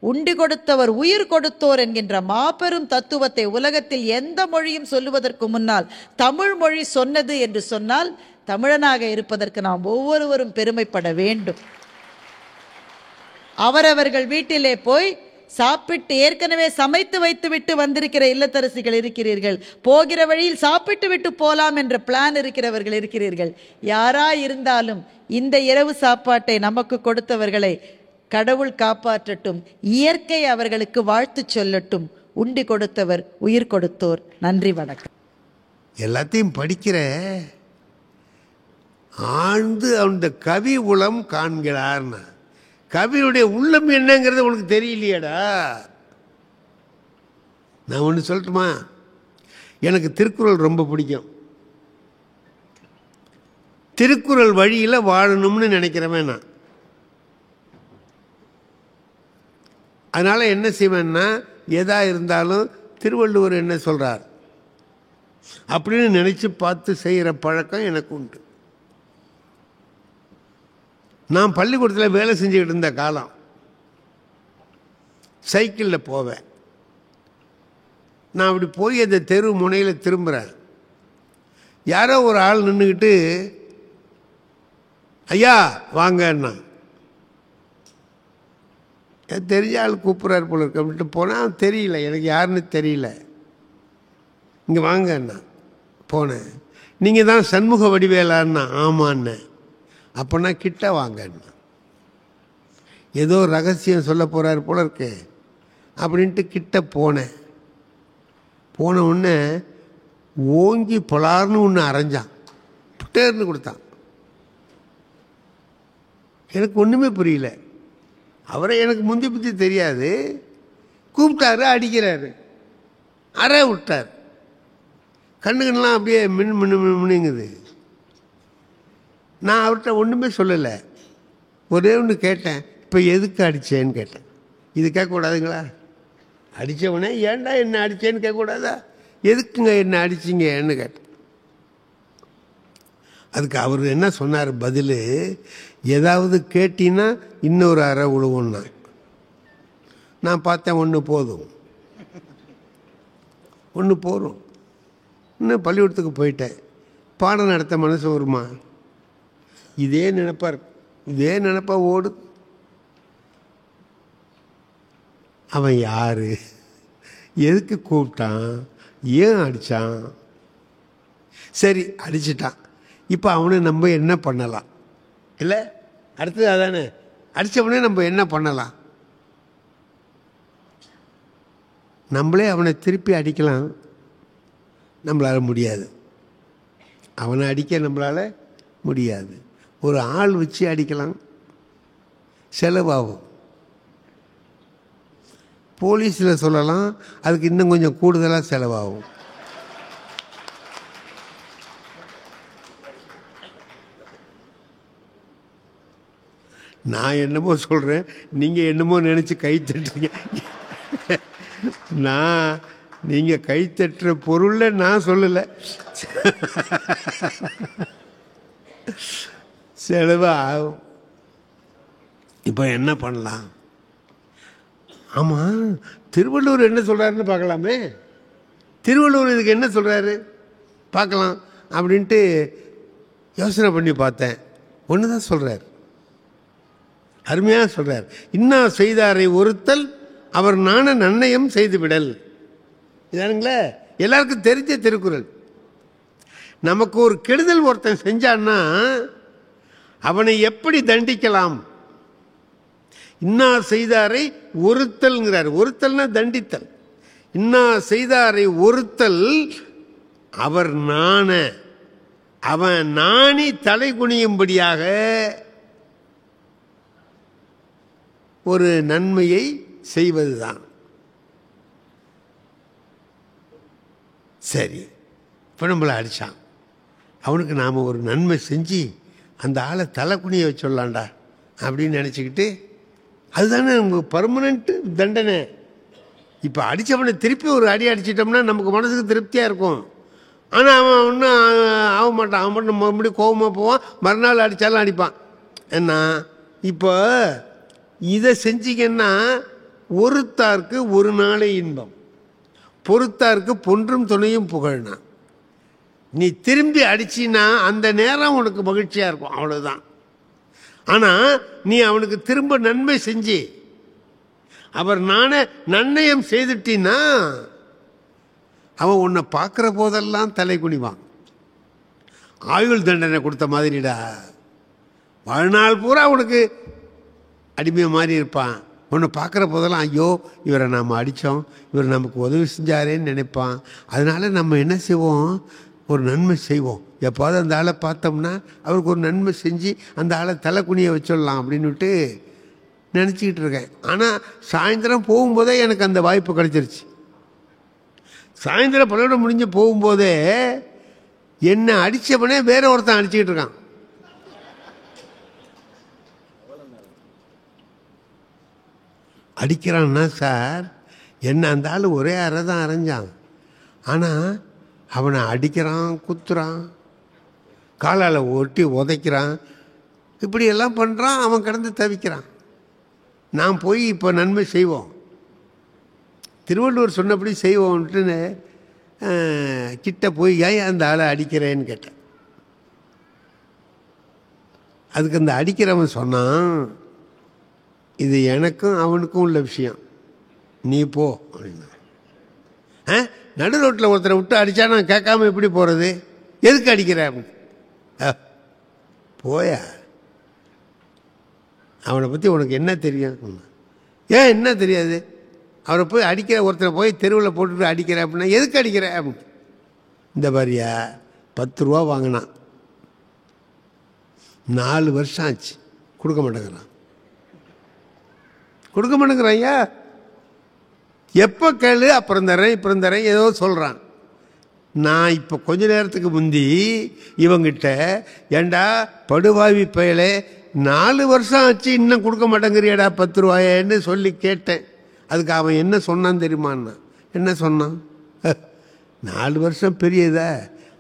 A: உண்டி கொடுத்தவர் உயிர் கொடுத்தோர் என்கின்ற மாபெரும் தத்துவத்தை உலகத்தில் எந்த மொழியும் சொல்லுவதற்கு முன்னால் தமிழ் மொழி சொன்னது என்று சொன்னால், தமிழனாக இருப்பதற்கு நாம் ஒவ்வொருவரும் பெருமைப்பட வேண்டும். அவரவர்கள் வீட்டிலே போய் சாப்பிட்டு ஏற்கனவே சமைத்து வைத்து விட்டு வந்திருக்கிற இல்லத்தரசிகள் இருக்கிறீர்கள், போகிற வழியில் சாப்பிட்டு விட்டு போலாம் என்ற பிளான் இருக்கிறவர்கள் இருக்கிறீர்கள். யாரா இருந்தாலும் இந்த இரவு சாப்பாட்டை நமக்கு கொடுத்தவர்களை கடவுள் காப்பாற்றட்டும், இயற்கை அவர்களுக்கு வாழ்த்து சொல்லட்டும். உண்டி கொடுத்தவர் உயிர் கொடுத்தோர். நன்றி, வணக்கம்.
B: எல்லாத்தையும் படிக்கிற ஆழ்ந்து அந்த கவி உளம் காண்கிறார்னா, கவியுடைய உள்ளம் என்னங்கிறது உனக்கு தெரியலையடா. நான் ஒன்று சொல்லட்டுமா? எனக்கு திருக்குறள் ரொம்ப பிடிக்கும். திருக்குறள் வழியில் வாழணும்னு நினைக்கிறவன் நான். அதனால் என்ன செய்வேன்னா, எதா இருந்தாலும் திருவள்ளுவர் என்ன சொல்கிறார் அப்படின்னு நினச்சி பார்த்து செய்கிற பழக்கம் எனக்கு உண்டு. நான் பள்ளிக்கூடத்தில் வேலை செஞ்சுக்கிட்டு இருந்த காலம், சைக்கிளில் போவேன். நான் அப்படி போய் அந்த தெரு முனையில் திரும்புகிறேன். யாரோ ஒரு ஆள் நின்றுக்கிட்டு ஐயா வாங்கன்னா, தெரிஞ்ச ஆள் கூப்பிட்றாரு போல இருக்கு அப்படின்ட்டு போனால் தெரியல, எனக்கு யாருன்னு தெரியல. இங்கே வாங்கண்ணா போனேன். நீங்கள் தான் சண்முக வடிவேலான்னா. ஆமாண்ணே. அப்போனா கிட்ட வாங்கண்ணா, ஏதோ ரகசியம் சொல்ல போகிறாரு போல இருக்கு அப்படின்ட்டு கிட்ட போனேன். போன உடனே ஓங்கி பொலார்னு ஒன்று அரைஞ்சான், புட்டேர்னு கொடுத்தான். எனக்கு ஒன்றுமே புரியல. அவரை எனக்கு முந்தி புத்தி தெரியாது. கூப்பிட்டாரு, அடிக்கிறாரு, அரை விட்டார். கண்ணுக்கெல்லாம் அப்படியே மின் மின்னு மின்னுங்குது. நான் அவர்கிட்ட ஒன்றுமே சொல்லலை. ஒரே ஒன்று கேட்டேன், இப்போ எதுக்கு அடித்தேன்னு கேட்டேன். இது கேட்கக்கூடாதுங்களா? அடித்தவனே ஏன்டா என்ன அடித்தேன்னு கேட்கக்கூடாதா? எதுக்குங்க என்ன அடிச்சிங்கன்னு கேட்டேன். அதுக்கு அவர் என்ன சொன்னார் பதில், ஏதாவது கேட்டின்னா இன்னொரு அறை விழுவுன்னா. நான் பார்த்தேன், ஒன்று போதும், ஒன்று போதும். இன்னும் பள்ளிக்கூடத்துக்கு போயிட்டேன். பாடம் நடத்த மனசு வருமா? இதே நினைப்பார், இதே நினைப்பா ஓடு. அவன் யாரு, எதுக்கு கூப்பிட்டான், ஏன் அடித்தான்? சரி அடிச்சிட்டான், இப்போ அவனை நம்ம என்ன பண்ணலாம்? இல்லை, அடுத்தது அதானே, அடித்தவனே நம்ம என்ன பண்ணலாம்? நம்மளே அவனை திருப்பி அடிக்கலாம், நம்மளால் முடியாது. அவனை அடிக்க நம்மளால் முடியாது. ஒரு ஆள் வச்சு அடிக்கலாம், செலவாகும். போலீஸில் சொல்லலாம், அதுக்கு இன்னும் கொஞ்சம் கூடுதலாக செலவாகும். நான் என்னமோ சொல்கிறேன், நீங்கள் என்னமோ நினச்சி கை தட்டுறீங்க. நீங்கள் கை தட்டுற பொருளில் நான் சொல்லலை, செலவு ஆகும். இப்போ என்ன பண்ணலாம்? ஆமாம், திருவள்ளுவர் என்ன சொல்கிறாருன்னு பார்க்கலாமே. திருவள்ளுவர் இதுக்கு என்ன சொல்கிறாரு பார்க்கலாம் அப்படின்ட்டு யோசனை பண்ணி பார்த்தேன். ஒன்று தான் சொல்கிறார், அருமையாக சொல்கிறார். இன்னா செய்தாரை ஒருத்தல் அவர் நாண நன்னயம் செய்து விடல். இதானுங்களே எல்லாருக்கும் தெரிஞ்ச திருக்குறள். நமக்கு ஒரு கெடுதல் ஒருத்தன் செஞ்சான்னா அவனை எப்படி தண்டிக்கலாம்? இன்னா செய்தாரை ஒருத்தல்ங்கிறார். ஒருத்தல்னா தண்டித்தல். இன்னா செய்தாரை ஒருத்தல் அவர் நாண, அவன் நாணி தலை குனியும்படியாக ஒரு நன்மையை செய்வதுதான். சரி, இப்போ நம்மளை அடித்தான், அவனுக்கு நாம் ஒரு நன்மை செஞ்சு அந்த ஆளை தலை குனிய வச்சுடலாண்டா அப்படின்னு நினச்சிக்கிட்டு, அதுதானே நமக்கு பர்மனெண்ட்டு தண்டனை. இப்போ அடித்தவனை திருப்பி ஒரு அடி அடிச்சிட்டோம்னா நமக்கு மனசுக்கு திருப்தியாக இருக்கும். ஆனால் அவன் ஒன்றும் ஆக மாட்டான். அவன் மட்டும் மறுபடியும் கோபமாக போவான், மறுநாள் அடித்தாலும் அடிப்பான். என்ன இப்போ இதை செஞ்சிங்கன்னா ஒருத்தாருக்கு ஒரு நாளே இன்பம், பொறுத்தாருக்கு பொன்றும் துணையும் புகழ்னா. நீ திரும்பி அடிச்சின்னா அந்த நேரம் உனக்கு மகிழ்ச்சியாக இருக்கும், அவ்வளோதான். ஆனால் நீ அவனுக்கு திரும்ப நன்மை செஞ்சு அவர் நன்னயம் செய்துட்டின்னா அவன் உன்னை பார்க்குற போதெல்லாம் தலை குனிவான். ஆயுள் தண்டனை கொடுத்த மாதிரிடா, வாழ்நாள் பூரா உனக்கு அடிமையை மாதிரி இருப்பான். உன்னை பார்க்குற போதெல்லாம் ஐயோ இவரை நாம் அடித்தோம், இவர் நமக்கு உதவி செஞ்சாரேன்னு நினைப்பான். அதனால் நம்ம என்ன செய்வோம், ஒரு நன்மை செய்வோம். எப்போது அந்த ஆளை பார்த்தோம்னா அவருக்கு ஒரு நன்மை செஞ்சு அந்த ஆளை தலை குனிய வச்சிடலாம் அப்படின்னுட்டு நினச்சிக்கிட்டு இருக்கேன். ஆனால் சாயந்தரம் போகும்போதே எனக்கு அந்த வாய்ப்பு கிடைச்சிருச்சு. சாயந்தரம் பள்ளியோட முடிஞ்சு போகும்போதே என்னை அடித்தவனே வேற ஒருத்தன் அடிச்சுக்கிட்டு இருக்கான். அடிக்கிறான்னா சார், என்ன அந்த ஆள் ஒரே அறை தான் அரைஞ்சான், ஆனால் அவனை அடிக்கிறான், குத்துறான், காலால் ஒட்டி உதைக்கிறான், இப்படியெல்லாம் பண்ணுறான். அவன் கிடந்து தவிக்கிறான். நான் போய் இப்போ நன்மை செய்வோம், திருவள்ளுவர் சொன்னபடி செய்வோம்ட்டுன்னு கிட்ட போய் ஏன் அந்த ஆளை அடிக்கிறேன்னு கேட்டேன். அதுக்கு அந்த அடிக்கிறவன் சொன்னான், இது எனக்கும் அவனுக்கும் உள்ள விஷயம், நீ போ அப்படின்னா. நடு ரோட்டில் ஒருத்தரை விட்டு அடித்தா நான் கேட்காம எப்படி போகிறது, எதுக்கு அடிக்கிற அப்படின்னு. போயா, அவனை பற்றி உனக்கு என்ன தெரியும்? ஏன் என்ன தெரியாது? அவரை போய் அடிக்கிற ஒருத்தரை போய் தெருவில் போட்டுட்டு அடிக்கிற அப்படின்னா எதுக்கு அடிக்கிற அப்படின்னு. இந்த மாதிரியா 10 ரூபா வாங்கினான், 4 வருஷம் ஆச்சு, கொடுக்க மாட்டேங்கிறான். கொடுக்க மாட்டேங்கிறான். ஐயா எப்போ கேளு, அப்புறம் தரேன் ஏதோ சொல்கிறான். நான் இப்போ கொஞ்ச நேரத்துக்கு முந்தி இவங்கிட்ட, ஏண்டா படுவாவி பயலே 4 வருஷம் ஆச்சு இன்னும் கொடுக்க மாட்டேங்கிறியாடா 10 ரூபாயன்னு சொல்லி கேட்டேன். அதுக்கு அவன் என்ன சொன்னான் தெரியுமான்னா, என்ன சொன்னான், 4 வருஷம் பெரியதா,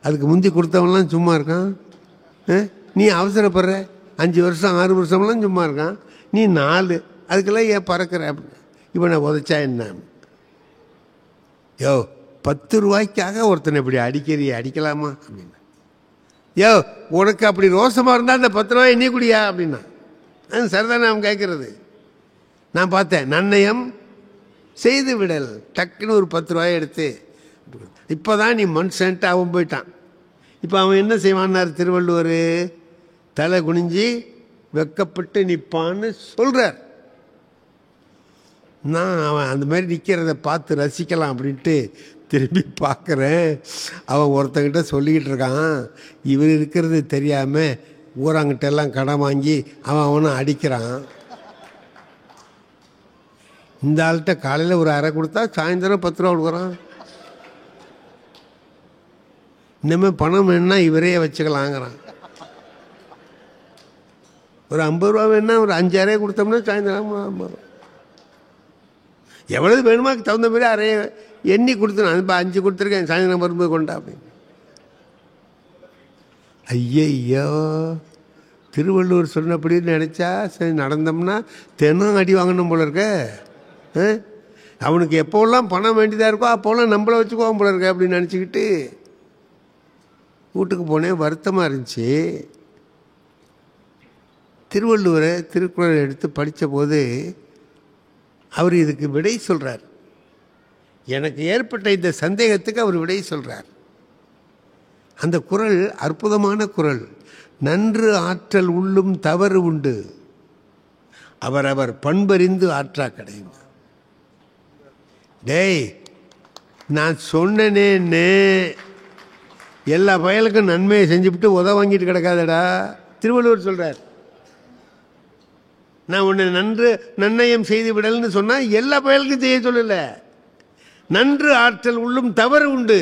B: அதுக்கு முந்தி கொடுத்தவன்லாம் சும்மா இருக்கான், நீ அவசரப்படுற, 5 வருஷம் 6 வருஷம்லாம் சும்மா இருக்கான், நீ 4, அதுக்கெல்லாம் ஏன் பறக்கிற அப்படின்னு. இவனை உதைச்சா என்ன? யோ 10 ரூபாய்க்காக ஒருத்தனை இப்படி அடிக்கலாமா அப்படின்னா. யோ உனக்கு அப்படி ரோசமாக இருந்தால் அந்த 10 ரூபாய் நீ குடியா அப்படின்னா. சரிதானே அவன் கேட்குறது. நான் பார்த்தேன், நன்னயம் செய்து விடல், டக்குன்னு ஒரு 10 ரூபாயை எடுத்து, இப்போ தான் நீ மனுஷன்ட்டு அவன் போயிட்டான். இப்போ அவன் என்ன செய்வான்னார் திருவள்ளுவர், தலை குனிஞ்சி வெக்கப்பட்டு நிற்பான்னு சொல்கிறார். நான் அவன் அந்த மாதிரி நிற்கிறத பார்த்து ரசிக்கலாம் அப்படின்ட்டு திரும்பி பார்க்குறேன். அவன் ஒருத்தங்கிட்ட சொல்லிக்கிட்டு இருக்கான், இவர் இருக்கிறது தெரியாமல் ஊராங்கிட்ட எல்லாம் கடன் வாங்கி அவனும் அடிக்கிறான். இந்த ஆள்கிட்ட காலையில் ஒரு அரை கொடுத்தா சாயந்தரம் 10 ரூபா கொடுக்குறான். இனிமேல் பணம் வேணுன்னா இவரே வச்சுக்கலாங்கிறான். ஒரு 50 ரூபா வேணுன்னா ஒரு 5 அறையை கொடுத்தோம்னா சாயந்தரம் 50 ரூபா. எவ்வளவு வேணுமா தகுந்த மாதிரி அறைய எண்ணி கொடுத்துருவேன். இப்போ 5 கொடுத்துருக்கேன், சாயந்தரம் வரும்போது கொண்டா அப்படின்னு. ஐயோ, திருவள்ளுவர் சொன்னபடி நினச்சா சரி நடந்தோம்னா தினம் அடி வாங்கணும் போல இருக்க. அவனுக்கு எப்போல்லாம் பணம் வேண்டியதாக இருக்கோ அப்போல்லாம் நம்மளை வச்சுக்குவான் போல இருக்க அப்படின்னு நினச்சிக்கிட்டு வீட்டுக்கு போனேன். வருத்தமாக இருந்துச்சு. திருவள்ளுவரை திருக்குறளை எடுத்து படித்த போது அவர் இதுக்கு விடை சொல்கிறார். எனக்கு ஏற்பட்ட இந்த சந்தேகத்துக்கு அவர் விடை சொல்கிறார். அந்த குறள் அற்புதமான குறள். நன்று ஆற்றல் உள்ளும் தவறு உண்டு, அவரவர் பண்பறிந்து ஆற்றா கிடையும். டேய், நான் சொன்னேன்னு எல்லா பயலுக்கும் நன்மையை செஞ்சுவிட்டு வாங்கிட்டு கிடக்காதடா. திருவள்ளுவர் சொல்கிறார். நான் உன்னை நன்னயம் செய்து விடல்னு சொன்னால் எல்லா பயலுக்கும் செய்ய சொல்லலை. நன்று ஆற்றல் உள்ளும் தவறு உண்டு,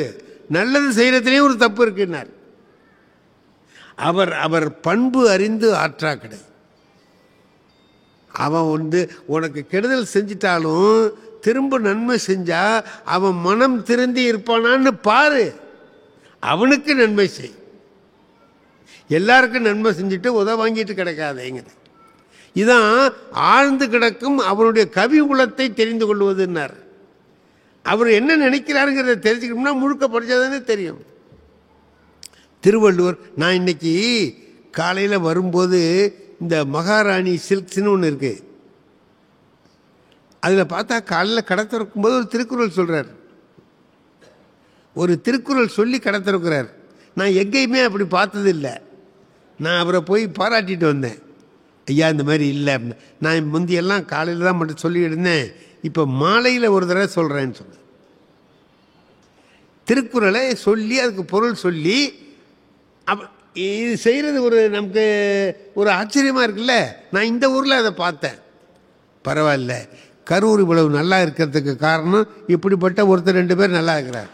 B: நல்லது செய்கிறதுலேயும் ஒரு தப்பு இருக்குன்னார். அவர் பண்பு அறிந்து ஆற்றா கடை. அவன் உனக்கு கெடுதல் செஞ்சிட்டாலும் திரும்ப நன்மை செஞ்சா அவன் மனம் திருந்தி இருப்பானான்னு பாரு, அவனுக்கு நன்மை செய். எல்லாருக்கும் நன்மை செஞ்சுட்டு வாங்கிட்டு கிடக்காதேங்க. இதான் ஆழ்ந்து கிடக்கும் அவனுடைய கவி குலத்தை தெரிந்து கொள்வதுன்னார். அவர் என்ன நினைக்கிறாருங்கிறத தெரிஞ்சுக்கணும்னா முழுக்க படித்தாதானே தெரியும். திருவள்ளுவர், நான் இன்னைக்கு காலையில் வரும்போது இந்த மகாராணி சில்க்ஸ்னு ஒன்று இருக்கு, அதில் பார்த்தா காலையில் கடை திறக்கும்போது ஒரு திருக்குறள் சொல்கிறார். ஒரு திருக்குறள் சொல்லி கடை திறக்கிறார். நான் எங்கேயுமே அப்படி பார்த்ததில்லை. நான் அவரை போய் பாராட்டிட்டு வந்தேன். ஐயா இந்த மாதிரி இல்லை, நான் முந்தியெல்லாம் காலையில் தான் மட்டும் சொல்லிட்டு இருந்தேன், இப்போ மாலையில் ஒரு தடவை சொல்கிறேன்னு சொன்னேன். திருக்குறளை சொல்லி அதுக்கு பொருள் சொல்லி இது செய்கிறது நமக்கு ஒரு ஆச்சரியமாக இருக்குல்ல. நான் இந்த ஊரில் அதை பார்த்தேன். பரவாயில்ல, கரூர் இவ்வளவு நல்லா இருக்கிறதுக்கு காரணம் இப்படிப்பட்ட ஒருத்தர் 2 பேர் நல்லா இருக்கிறார்.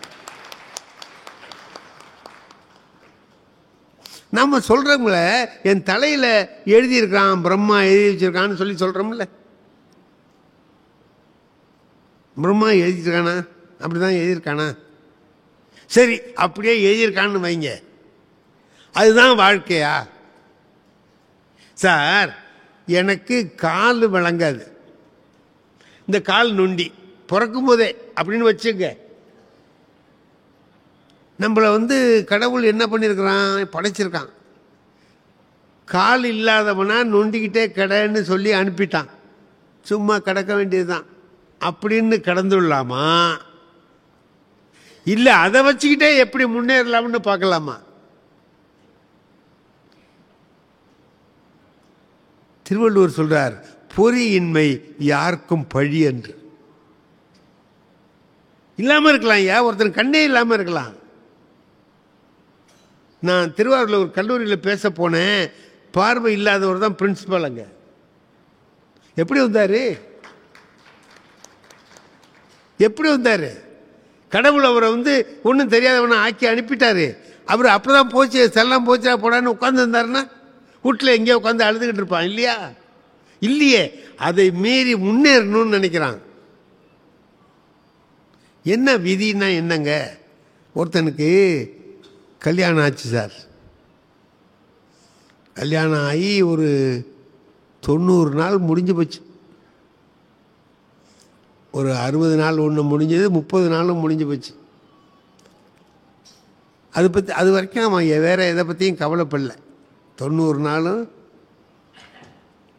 B: நம்ம சொல்கிறோம்ல, என் தலையில் எழுதியிருக்கான் பிரம்மா எழுதி வச்சிருக்கான்னு சொல்லி சொல்கிறோம்ல. பிரம்மா எழுதியிருக்கானா? அப்படி தான் எழுதியிருக்கானா? சரி, அப்படியே எழுதியிருக்கான்னு வைங்க, அதுதான் வாழ்க்கையா? சார், எனக்கு கால் விளங்காது, இந்த கால் நொண்டி பிறக்கும் போதே அப்படின்னு வச்சுங்க. நம்மளை கடவுள் என்ன பண்ணியிருக்கிறான், படைச்சிருக்கான். கால் இல்லாதவனா நொண்டிக்கிட்டே கடைன்னு சொல்லி அனுப்பிட்டான். சும்மா கிடக்க வேண்டியதுதான் அப்படின்னு கடந்துடலாமா, இல்லை அதை வச்சுக்கிட்டே எப்படி முன்னேறலாம்னு பார்க்கலாமா? திருவள்ளுவர் சொல்றார், பொறியின்மை யாருக்கும் பழி என்று. இல்லாம இருக்கலாம், ஒருத்தர் கண்ணே இல்லாம இருக்கலாம். நான் திருவாரூரில் ஒரு கல்லூரியில் பேச போனேன். பார்வை இல்லாதவர் தான் பிரின்சிபல். அங்க எப்படி வந்தாரு? எப்படி வந்தாரு? கடவுள் அவரை ஒன்றும் தெரியாதவனை ஆக்கி அனுப்பிட்டாரு. அவர் அப்பதான் போச்சு, செல்லாம் போச்சா போடான்னு உட்கார்ந்து இருந்தாருன்னா வீட்டில் எங்கேயோ உட்காந்து அழுதுகிட்டு இருப்பான் இல்லையா? இல்லையே, அதை மீறி முன்னேறணும்னு நினைக்கிறான். என்ன விதினா என்னங்க? ஒருத்தனுக்கு கல்யாணம் ஆச்சு சார். கல்யாணம் ஆகி ஒரு 90 நாள் முடிஞ்சு போச்சு. ஒரு 60 நாள் ஒன்று முடிஞ்சது, 30 நாளும் முடிஞ்சு போச்சு. அது வரைக்கும் அவன் வேற எதை பற்றியும் கவலைப்படல. 90 நாளும்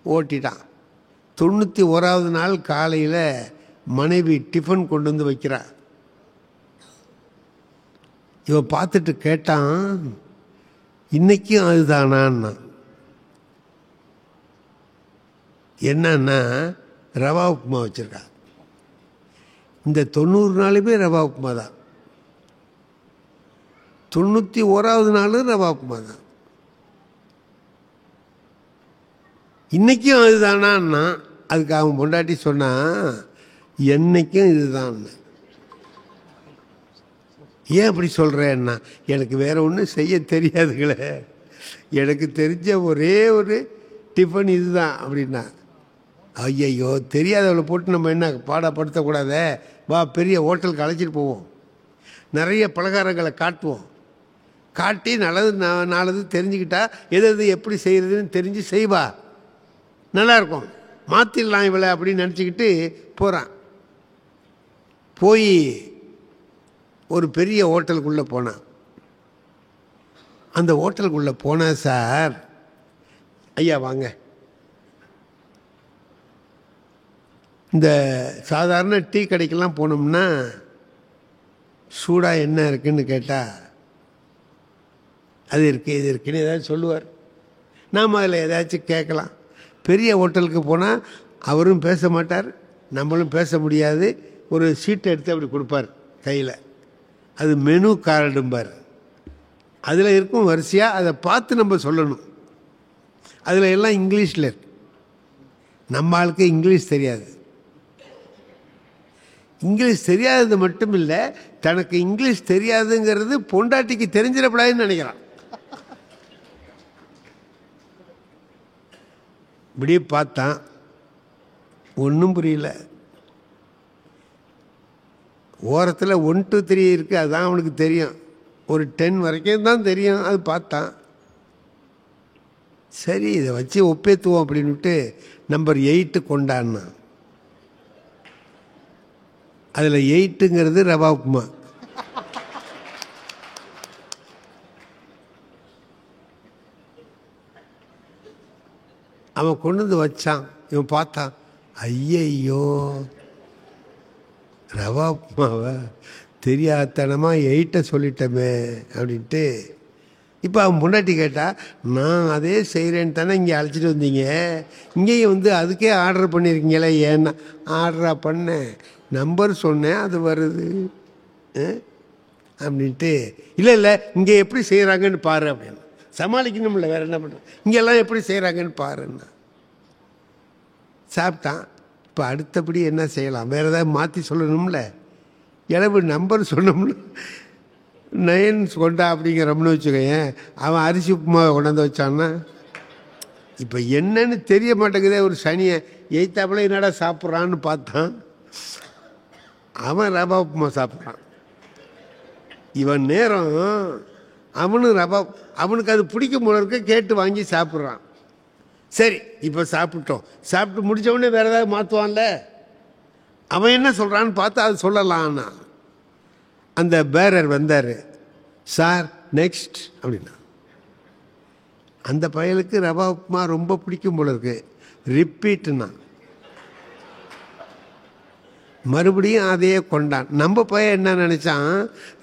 B: ஓட்டிட்டான். 91வது நாள் காலையில் மனைவி டிஃபன் கொண்டு வைக்கிறா. இவன் பார்த்துட்டு கேட்டான், இன்னைக்கும் அதுதானான்னா. என்னன்னா ரவா உப்புமா வச்சிருக்கா. இந்த 90 நாளுமே ரவா உப்புமா தான், 91வது நாளும் ரவா உப்புமா தான். இன்றைக்கும் அதுதானா? அதுக்கு அவன் பொண்டாட்டி சொன்னான், என்னைக்கும் இதுதான். ஏன் அப்படி சொல்கிறேன்னா, எனக்கு வேற ஒன்றும் செய்ய தெரியாதுங்களே, எனக்கு தெரிஞ்ச ஒரே ஒரு டிஃபன் இதுதான் அப்படின்னா. ஐயையோ, தெரியாதவளை போட்டு நம்ம என்ன பாடப்படுத்தக்கூடாதே, வா பெரிய ஹோட்டலுக்கு அழைச்சிட்டு போவோம், நிறைய பலகாரங்களை காட்டுவோம், காட்டி நல்லது நாளது தெரிஞ்சுக்கிட்டா எது எது எப்படி செய்கிறதுன்னு தெரிஞ்சு செய்வா, நல்லாயிருக்கும், மாற்றிடலாம் இவளை அப்படின்னு நினச்சிக்கிட்டு போகிறான். போய் ஒரு பெரிய ஹோட்டலுக்குள்ளே போனான். அந்த ஹோட்டலுக்குள்ளே போனால், சார் ஐயா வாங்க, இந்த சாதாரண டீ கடைக்கெல்லாம் போனோம்னா சூடாக என்ன இருக்குதுன்னு கேட்டால் அது இருக்குது இது இருக்குன்னு ஏதாச்சும் சொல்லுவார், நாம் அதில் ஏதாச்சும் கேட்கலாம். பெரிய ஹோட்டலுக்கு போனால் அவரும் பேச மாட்டார், நம்மளும் பேச முடியாது. ஒரு சீட்டை எடுத்து அப்படி கொடுப்பார் கையில், அது மெனு கார்டும்பார், அதில் இருக்கும் வரிசையாக, அதை பார்த்து நம்ம சொல்லணும். அதில் எல்லாம் இங்கிலீஷில் இருக்கு. நம்ம ஆளுக்கு இங்கிலீஷ் தெரியாது. இங்கிலீஷ் தெரியாதது மட்டும் இல்லை, தனக்கு இங்கிலீஷ் தெரியாதுங்கிறது பொண்டாட்டிக்கு தெரிஞ்சிடக்கூடாதுன்னு நினைக்கிறான். இப்படியே பார்த்தான், ஒன்றும் புரியல. ஓரத்தில் 1 to 3 இருக்குது, அதுதான் அவனுக்கு தெரியும். ஒரு 10 வரைக்கும் தான் தெரியும். அது பார்த்தான், சரி இதை வச்சு ஒப்பேத்துவோம் அப்படின்ட்டு நம்பர் 8 கொண்டான்னா. அதில் 8ங்கிறது ரவா உப்புமா. அவன் கொண்டு வந்து வச்சான். இவன் பார்த்தான், ஐயையோ ரவா உப்புமாவை தெரியாதனமாக 8 சொல்லிட்டமே அப்படின்ட்டு. இப்போ அவன் முன்னாடி கேட்டால், நான் அதே செய்கிறேன்னு தானே இங்கே அழைச்சிட்டு வந்தீங்க, இங்கேயும் வந்து அதுக்கே ஆர்டர் பண்ணியிருக்கீங்களே, ஏன்னா ஆர்டராக பண்ணேன், நம்பர் சொன்னேன் அது வருது அப்படின்ட்டு. இல்லை இல்லை இங்கே எப்படி செய்கிறாங்கன்னு பாரு அப்படின்னு. சமாளிக்கணும்ல, வேறு என்ன பண்ணுறேன், இங்கெல்லாம் எப்படி செய்கிறாங்கன்னு பாருன்னா. சாப்பிட்டான். இப்போ அடுத்தபடி என்ன செய்யலாம், வேறு ஏதாவது மாற்றி சொல்லணும்ல. இளவு நம்பர் சொன்னோம்னு 9 கொண்டா அப்படிங்கிறோம்னு வச்சுக்கோயேன், அவன் அரிசி உப்புமா கொண்டாந்து வச்சான்னா இப்போ என்னன்னு தெரிய மாட்டேங்குதே. ஒரு சனியை எய்த்தாப்புல என்னடா சாப்பிட்றான்னு பார்த்தான், அவன் ரவா உப்புமா சாப்பிட்றான். இவன் நேரம் அவனும் ரவா, அவனுக்கு அது பிடிக்கும் போல இருக்க, கேட்டு வாங்கி சாப்பிட்றான். சரி இப்போ சாப்பிட்டோம், சாப்பிட்டு முடித்தவொடனே வேறு ஏதாவது மாற்றுவான்ல, அவன் என்ன சொல்கிறான்னு பார்த்தா அது சொல்லலான்னா. அந்த பேரர் வந்தார், சார் நெக்ஸ்ட் அப்படின்னா. அந்த பயலுக்கு ரவா உப்புமா ரொம்ப பிடிக்கும் போல இருக்கு, ரிப்பீட்டுன்னா. மறுபடியும் அதையே கொண்டான். நம்ம பையன் என்ன நினச்சான்,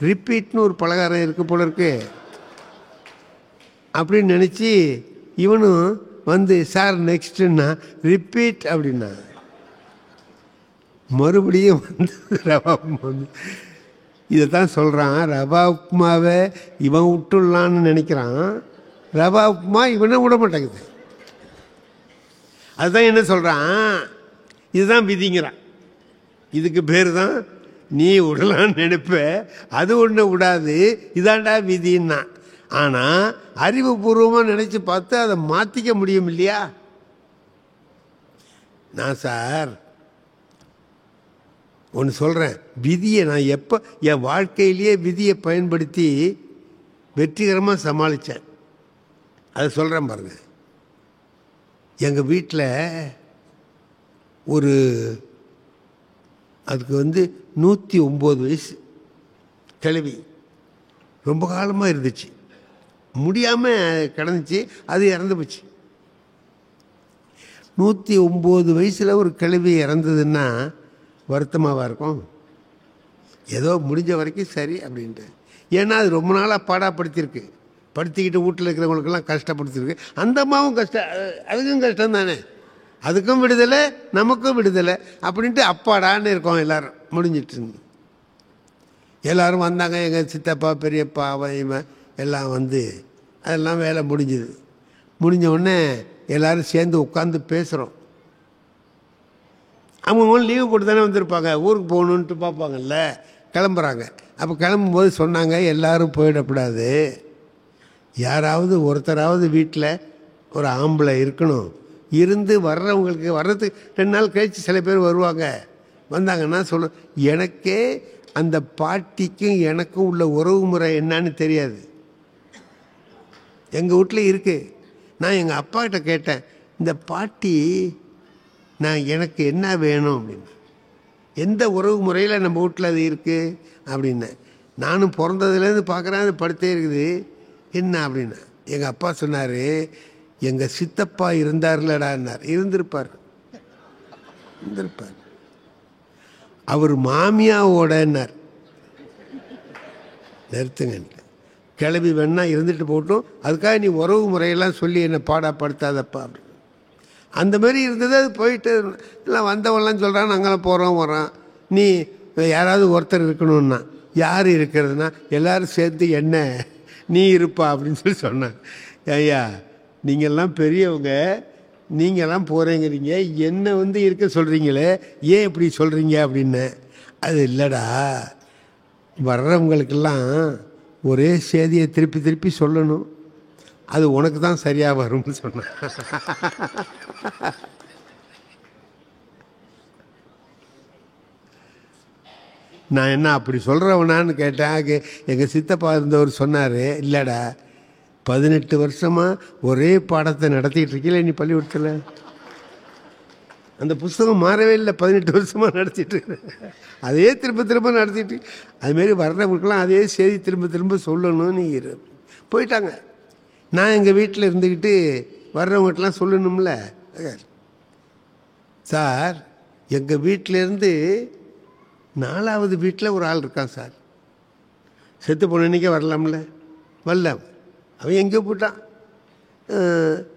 B: ரிப்பீட்னு ஒரு பலகாரம் இருக்கு போல இருக்கு அப்படின்னு நினச்சி இவனும் வந்து சார் நெக்ஸ்ட்டுன்னா ரிப்பீட் அப்படின்னா. மறுபடியும் வந்து ரவா உப்புமா வந்து இதை தான் சொல்கிறான், ரவா உப்புமாவை இவன் விட்டுடலான்னு நினைக்கிறான், ரவா உப்புமா இவனை விட மாட்டேங்குது. அதுதான் என்ன சொல்கிறான், இதுதான் விதிங்கிறான். இதுக்கு பேர் தான் நீ விடலான்னு நினைப்ப, அது ஒன்று விடாது, இதாண்டா விதின்னா. ஆனால் அறிவுபூர்வமாக நினச்சி பார்த்து அதை மாற்றிக்க முடியும் இல்லையா. நான் சார் ஒன்று சொல்கிறேன், விதியை நான் எப்போ என் வாழ்க்கையிலேயே விதியை பயன்படுத்தி வெற்றிகரமாக சமாளித்தேன், அதை சொல்கிறேன் பாருங்க. எங்கள் வீட்டில் ஒரு அதுக்கு வந்து 109 வயசு கிழவி, ரொம்ப காலமாக இருந்துச்சு, முடியாமல் கிடந்துச்சு, அது இறந்து போச்சு. 109 வயசில் ஒரு கிழவி இறந்ததுன்னா வருத்தமாகவா இருக்கும்? ஏதோ முடிஞ்ச வரைக்கும் சரி அப்படின்ட்டு. ஏன்னா அது ரொம்ப நாளாக பாடாப்படுத்தியிருக்கு, படுத்திக்கிட்டு வீட்டில் இருக்கிறவங்களுக்கெல்லாம் கஷ்டப்படுத்திருக்கு. அந்த அம்மாவும் அதுக்கும் கஷ்டம் தானே, அதுக்கும் விடுதலை நமக்கும் விடுதலை அப்படின்ட்டு அப்பாடான்னு இருக்கோம். எல்லோரும் முடிஞ்சிட்டு எல்லோரும் வந்தாங்க, எங்கள் சித்தப்பா பெரியப்பா அவன் இவன் எல்லாம் வந்து அதெல்லாம் வேலை முடிஞ்சுது. முடிஞ்ச உடனே எல்லோரும் சேர்ந்து உட்காந்து பேசுகிறோம். அவங்க லீவு போட்டு தானே வந்திருப்பாங்க, ஊருக்கு போகணுன்ட்டு பார்ப்பாங்கல்ல, கிளம்புறாங்க. அப்போ கிளம்பும்போது சொன்னாங்க, எல்லோரும் போயிடக்கூடாது, யாராவது ஒருத்தராவது வீட்டில் ஒரு ஆம்பளை இருக்கணும், இருந்து வர்றவங்களுக்கு வர்றதுக்கு 2 நாள் கழித்து சில பேர் வருவாங்க. வந்தாங்கன்னா சொல்ல, எனக்கே அந்த பாட்டிக்கும் எனக்கும் உள்ள உறவு முறை என்னன்னு தெரியாது. எங்கள் வீட்டில் இருக்குது. நான் எங்கள் அப்பாக்கிட்ட கேட்டேன், இந்த பாட்டி நான் எனக்கு என்ன வேணும் அப்படின்னு, எந்த உறவு முறையில் நம்ம வீட்டில் அது இருக்குது அப்படின்னு. நானும் பிறந்ததுலேருந்து பார்க்குறேன், அது படுத்தே இருக்குது, என்ன அப்படின்னா. எங்கள் அப்பா சொன்னார், எங்கள் சித்தப்பா இருந்தார்லடான்னார். இருந்திருப்பார். அவர் மாமியாவோடன்னார். நிறுத்துங்க, கிளம்பி வேணா இருந்துட்டு போட்டோம், அதுக்காக நீ உறவு முறையெல்லாம் சொல்லி என்னை பாடப்படுத்தாதப்பா அப்படி. அந்த மாதிரி இருந்தது. அது போயிட்டு எல்லாம் வந்தவெல்லாம் சொல்கிறான், நாங்களாம் போகிறோம் வரோம், நீ யாராவது ஒருத்தர் இருக்கணும்னா. யார் இருக்கிறதுனா எல்லோரும் சேர்த்து என்ன நீ இருப்பா அப்படின்னு சொல்லி சொன்னாங்க. ஐயா, நீங்கள்லாம் பெரியவங்க, நீங்கள்லாம் போகிறேங்கிறீங்க, என்னை இருக்க சொல்கிறீங்களே, ஏன் இப்படி சொல்கிறீங்க அப்படின்னு. அது இல்லைடா, வர்றவங்களுக்கெல்லாம் ஒரே செய்தியை திருப்பி திருப்பி சொல்லணும், அது உனக்கு தான் சரியாக வரும்னு சொன்னேன். நான் என்ன அப்படி சொல்கிறவனான்னு கேட்டேன். எங்கள் சித்தப்பா இருந்தவர் சொன்னார், இல்லைடா 18 வருஷமாக ஒரே பாடத்தை நடத்திட்டு இருக்கீங்களே நீ பள்ளிக்கூடத்தில், அந்த புஸ்தகம் மாறவே இல்லை, 18 வருஷமாக நடத்திட்டு அதே திரும்ப திரும்ப நடத்திட்டு. அதுமாரி வர்றவங்களுக்கெல்லாம் அதே செய்தி திரும்ப திரும்ப சொல்லணும்னு போயிட்டாங்க. நான் எங்கள் வீட்டில் இருந்துக்கிட்டு வர்றவங்ககிட்டலாம் சொல்லணும்ல. சார், எங்கள் வீட்டிலேருந்து 4வது வீட்டில் ஒரு ஆள் இருக்கான் சார், செத்து போன அன்றைக்கே வரலாம்ல, வரல, அவன் எங்கேயோ போட்டான்.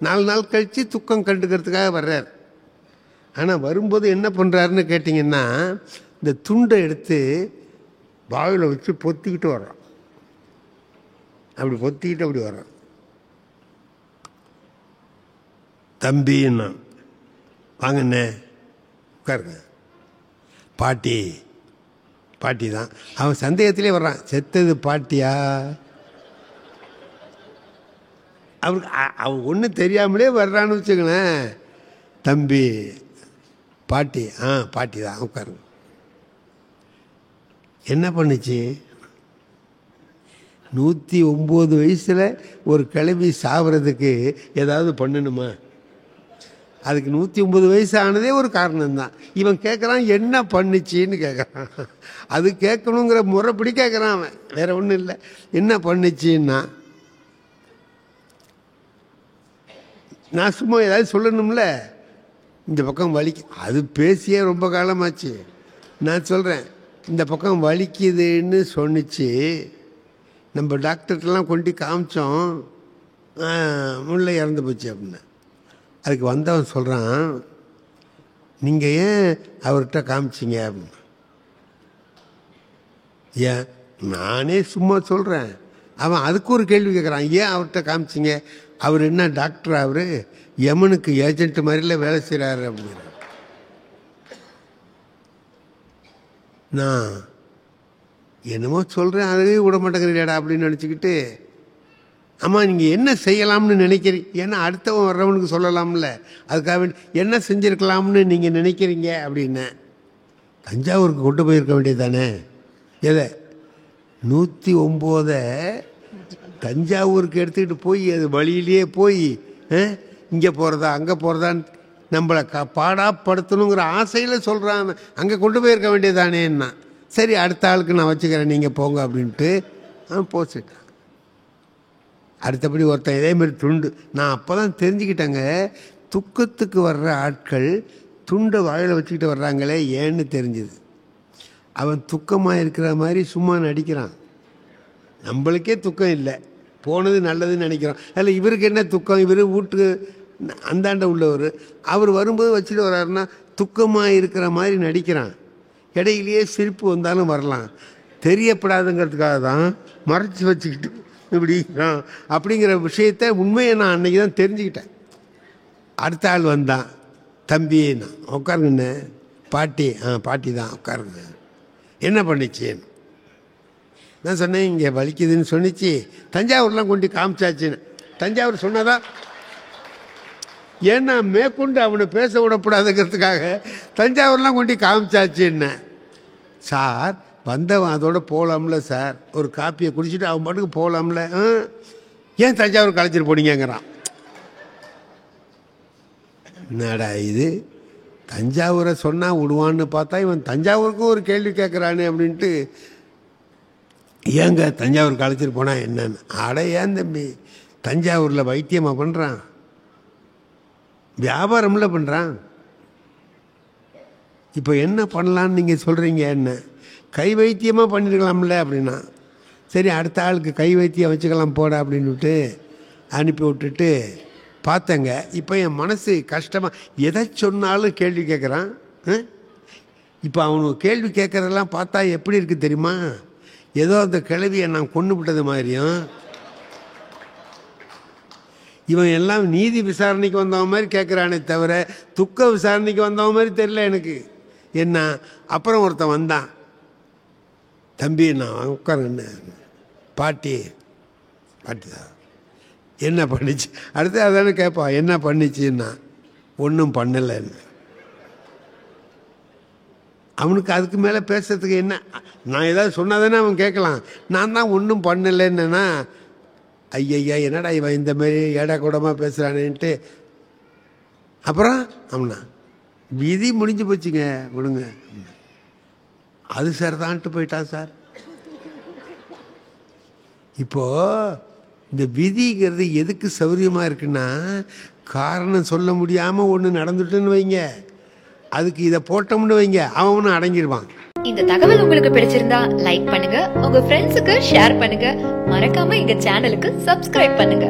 B: 4 நாள் கழித்து துக்கம் கண்டுக்கிறதுக்காக வர்றார். ஆனால் வரும்போது என்ன பண்ணுறாருன்னு கேட்டிங்கன்னா, இந்த துண்டை எடுத்து வாயில் வச்சு பொத்திக்கிட்டு வர்றான். அப்படி பொத்திக்கிட்டு அப்படி வர்றான். தம்பின்னா, வாங்கண்ணே உட்காருங்க. பாட்டி பாட்டி தான். அவன் சந்தேகத்திலே வர்றான், செத்தது பாட்டியா? அவருக்கு அவன் ஒன்றும் தெரியாமலே வர்றான்னு வச்சுக்கங்களேன். தம்பி பாட்டி, பாட்டி தான், உட்காருங்க. என்ன பண்ணுச்சு? 109 வயசில் ஒரு கிளவி சாவறதுக்கு ஏதாவது பண்ணணுமா? அதுக்கு 109 வயசு ஆனதே ஒரு காரணம்தான். இவன் கேட்குறான், என்ன பண்ணுச்சின்னு கேட்குறான். அது கேட்கணுங்கிற முறைப்படி கேட்குறான் அவன், வேற ஒன்றும் இல்லை. என்ன பண்ணுச்சின்னா, நான் சும்மா ஏதாவது சொல்லணும்ல, இந்த பக்கம் வலிக்கு, அது பேசியே ரொம்ப காலமாச்சு. நான் சொல்கிறேன், இந்த பக்கம் வலிக்குதுன்னு சொன்னிச்சு. நம்ம டாக்டர்கிட்டலாம் கொண்டு காமிச்சோம், முல்லை இறந்து போச்சு அப்படின்னு. அதுக்கு வந்தவன் சொல்கிறான், நீங்கள் ஏன் அவர்கிட்ட காமிச்சிங்க அப்படின்னு. ஏன், நானே சும்மா சொல்கிறேன். அவன் அதுக்கு ஒரு கேள்வி கேட்குறான், ஏன் அவர்கிட்ட காமிச்சிங்க? அவர் என்ன டாக்டர்? அவர் யமனுக்கு ஏஜென்ட் மாதிரில வேலை செய்கிறாரு அப்படிங்கிற. நான் என்னமோ சொல்கிறேன், அதுவே விட மாட்டேங்கிறீடா அப்படின்னு நினச்சிக்கிட்டு, ஆமாம் நீங்கள் என்ன செய்யலாம்னு நினைக்கிறீங்க? ஏன்னா அடுத்தவன் வர்றவனுக்கு சொல்லலாம்ல, அதுக்காக வேண்டி என்ன செஞ்சுருக்கலாம்னு நீங்கள் நினைக்கிறீங்க அப்படின்னு. தஞ்சாவூருக்கு கொண்டு போயிருக்க வேண்டியது தானே. எதை 109 தஞ்சாவூருக்கு எடுத்துக்கிட்டு போய் அது வழியிலேயே போய் இங்கே போகிறதா அங்கே போகிறதான்னு நம்மளை பாடாப்படுத்தணுங்கிற ஆசையில் சொல்கிறான். அங்கே கொண்டு போயிருக்க வேண்டியதானேன்னா, சரி அடுத்த ஆளுக்கு நான் வச்சுக்கிறேன், நீங்கள் போங்க அப்படின்ட்டு போச்சுட்டான். அடுத்தபடி ஒருத்தன் இதேமாரி துண்டு, நான் அப்போ தான் தெரிஞ்சுக்கிட்டேங்க, துக்கத்துக்கு வர்ற ஆட்கள் துண்டை வாயில் வச்சுக்கிட்டு வர்றாங்களே ஏன்னு தெரிஞ்சுது. அவன் துக்கமாக இருக்கிற மாதிரி சும்மா நடிக்கிறான். நம்மளுக்கே துக்கம் இல்லை, போனது நல்லதுன்னு நினைக்கிறோம். அதில் இவருக்கு என்ன துக்கம்? இவர் வீட்டுக்கு அந்தாண்ட உள்ளவர், அவர் வரும்போது வச்சுட்டு வர்றாருன்னா துக்கமாக இருக்கிற மாதிரி நடிக்கிறான். இடையிலேயே சிரிப்பு வந்தாலும் வரலாம், தெரியப்படாதுங்கிறதுக்காக தான் மறைச்சி வச்சுக்கிட்டு இப்படி அப்படிங்கிற விஷயத்த உண்மையை நான் அன்றைக்கி தான் தெரிஞ்சுக்கிட்டேன். அடுத்த ஆள் வந்தான், தம்பி நான் உட்காருங்கண்ணே. பாட்டி பாட்டி தான் உட்காருங்க. என்ன பண்ணிச்சு? நான் சொன்னேன் இங்கே வலிக்குதுன்னு சொன்னிச்சு, தஞ்சாவூர்லாம் கொண்டு காமிச்சாச்சுன்னு. தஞ்சாவூர் சொன்னதா? ஏன்னா மேற்கொண்டு அவனை பேச விடக்கூடாதுங்கிறதுக்காக தஞ்சாவூர்லாம் கொண்டு காமிச்சாச்சுன்னு. சார் வந்தவன் அதோட போகலாம்ல சார், ஒரு காப்பியை குடிச்சிட்டு அவன் பாட்டுக்கு போகலாம்ல. ஏன் தஞ்சாவூர் கலைச்சிட்டு போனீங்கிறான். என்னடா இது, தஞ்சாவூரை சொன்னால் விடுவான்னு பார்த்தா இவன் தஞ்சாவூருக்கும் ஒரு கேள்வி கேட்குறானே அப்படின்ட்டு, ஏங்க தஞ்சாவூர் கலைச்சிட்டு போனால் என்னன்னு. அட ஏன் தம்பி, தஞ்சாவூரில் வைத்தியமாக பண்ணுறான், வியாபாரம்ல பண்ணுறான். இப்போ என்ன பண்ணலான்னு நீங்கள் சொல்கிறீங்க? என்ன கை வைத்தியமாக பண்ணியிருக்கலாம்ல அப்படின்னா, சரி அடுத்த ஆளுக்கு கை வைத்தியம் வச்சுக்கலாம் போட அப்படின்னுட்டு அனுப்பி விட்டுட்டு பார்த்தேங்க. இப்போ என் மனசு கஷ்டமாக, எதை சொன்னாலும் கேள்வி கேட்குறான். இப்போ அவனுக்கு கேள்வி கேட்குறதெல்லாம் பார்த்தா எப்படி இருக்குது தெரியுமா? ஏதோ அந்த கிழவியை நான் கொண்டு விட்டது மாதிரியும், இவன் எல்லாம் நீதி விசாரணைக்கு வந்தவன் மாதிரி கேட்குறானே தவிர துக்க விசாரணைக்கு வந்தவன் மாதிரி தெரியல எனக்கு. என்ன அப்புறம் ஒருத்தன் வந்தான், தம்பி நான் உட்காருங்கண்ணே. பாட்டி பாட்டி தான். என்ன பண்ணிச்சு? அடுத்து அதானே கேட்பான், என்ன பண்ணிச்சுன்னா ஒன்றும் பண்ணலைன்னு. அவனுக்கு அதுக்கு மேலே பேசுறதுக்கு என்ன? நான் ஏதாவது சொன்னாதானே அவன் கேட்கலாம். நான் தான் ஒன்றும் பண்ணலைன்னா, ஐயா என்னடா இவன் இந்த மாதிரி ஏடா கூடமாக பேசுகிறானேன்ட்டு. அப்புறம் அவனா விதி முடிஞ்சு போச்சுங்க, விடுங்க. அது சார் தான்ட்டு போயிட்டான் சார். இப்போது இந்த விதிங்கிறது எதுக்கு சௌரியமாக இருக்குன்னா, காரணம் சொல்ல முடியாமல் ஒன்று நடந்துட்டுன்னு வைங்க, அதுக்கு இதை போட்டோம்னு வைங்க, அவனும் அடங்கிடுவான்.
C: இந்த தகவல் உங்களுக்கு பிடிச்சிருந்தா லைக் பண்ணுங்க, உங்க ஃப்ரெண்ட்ஸுக்கு ஷேர் பண்ணுங்க, மறக்காம எங்க சேனலுக்கு சப்ஸ்கிரைப் பண்ணுங்க.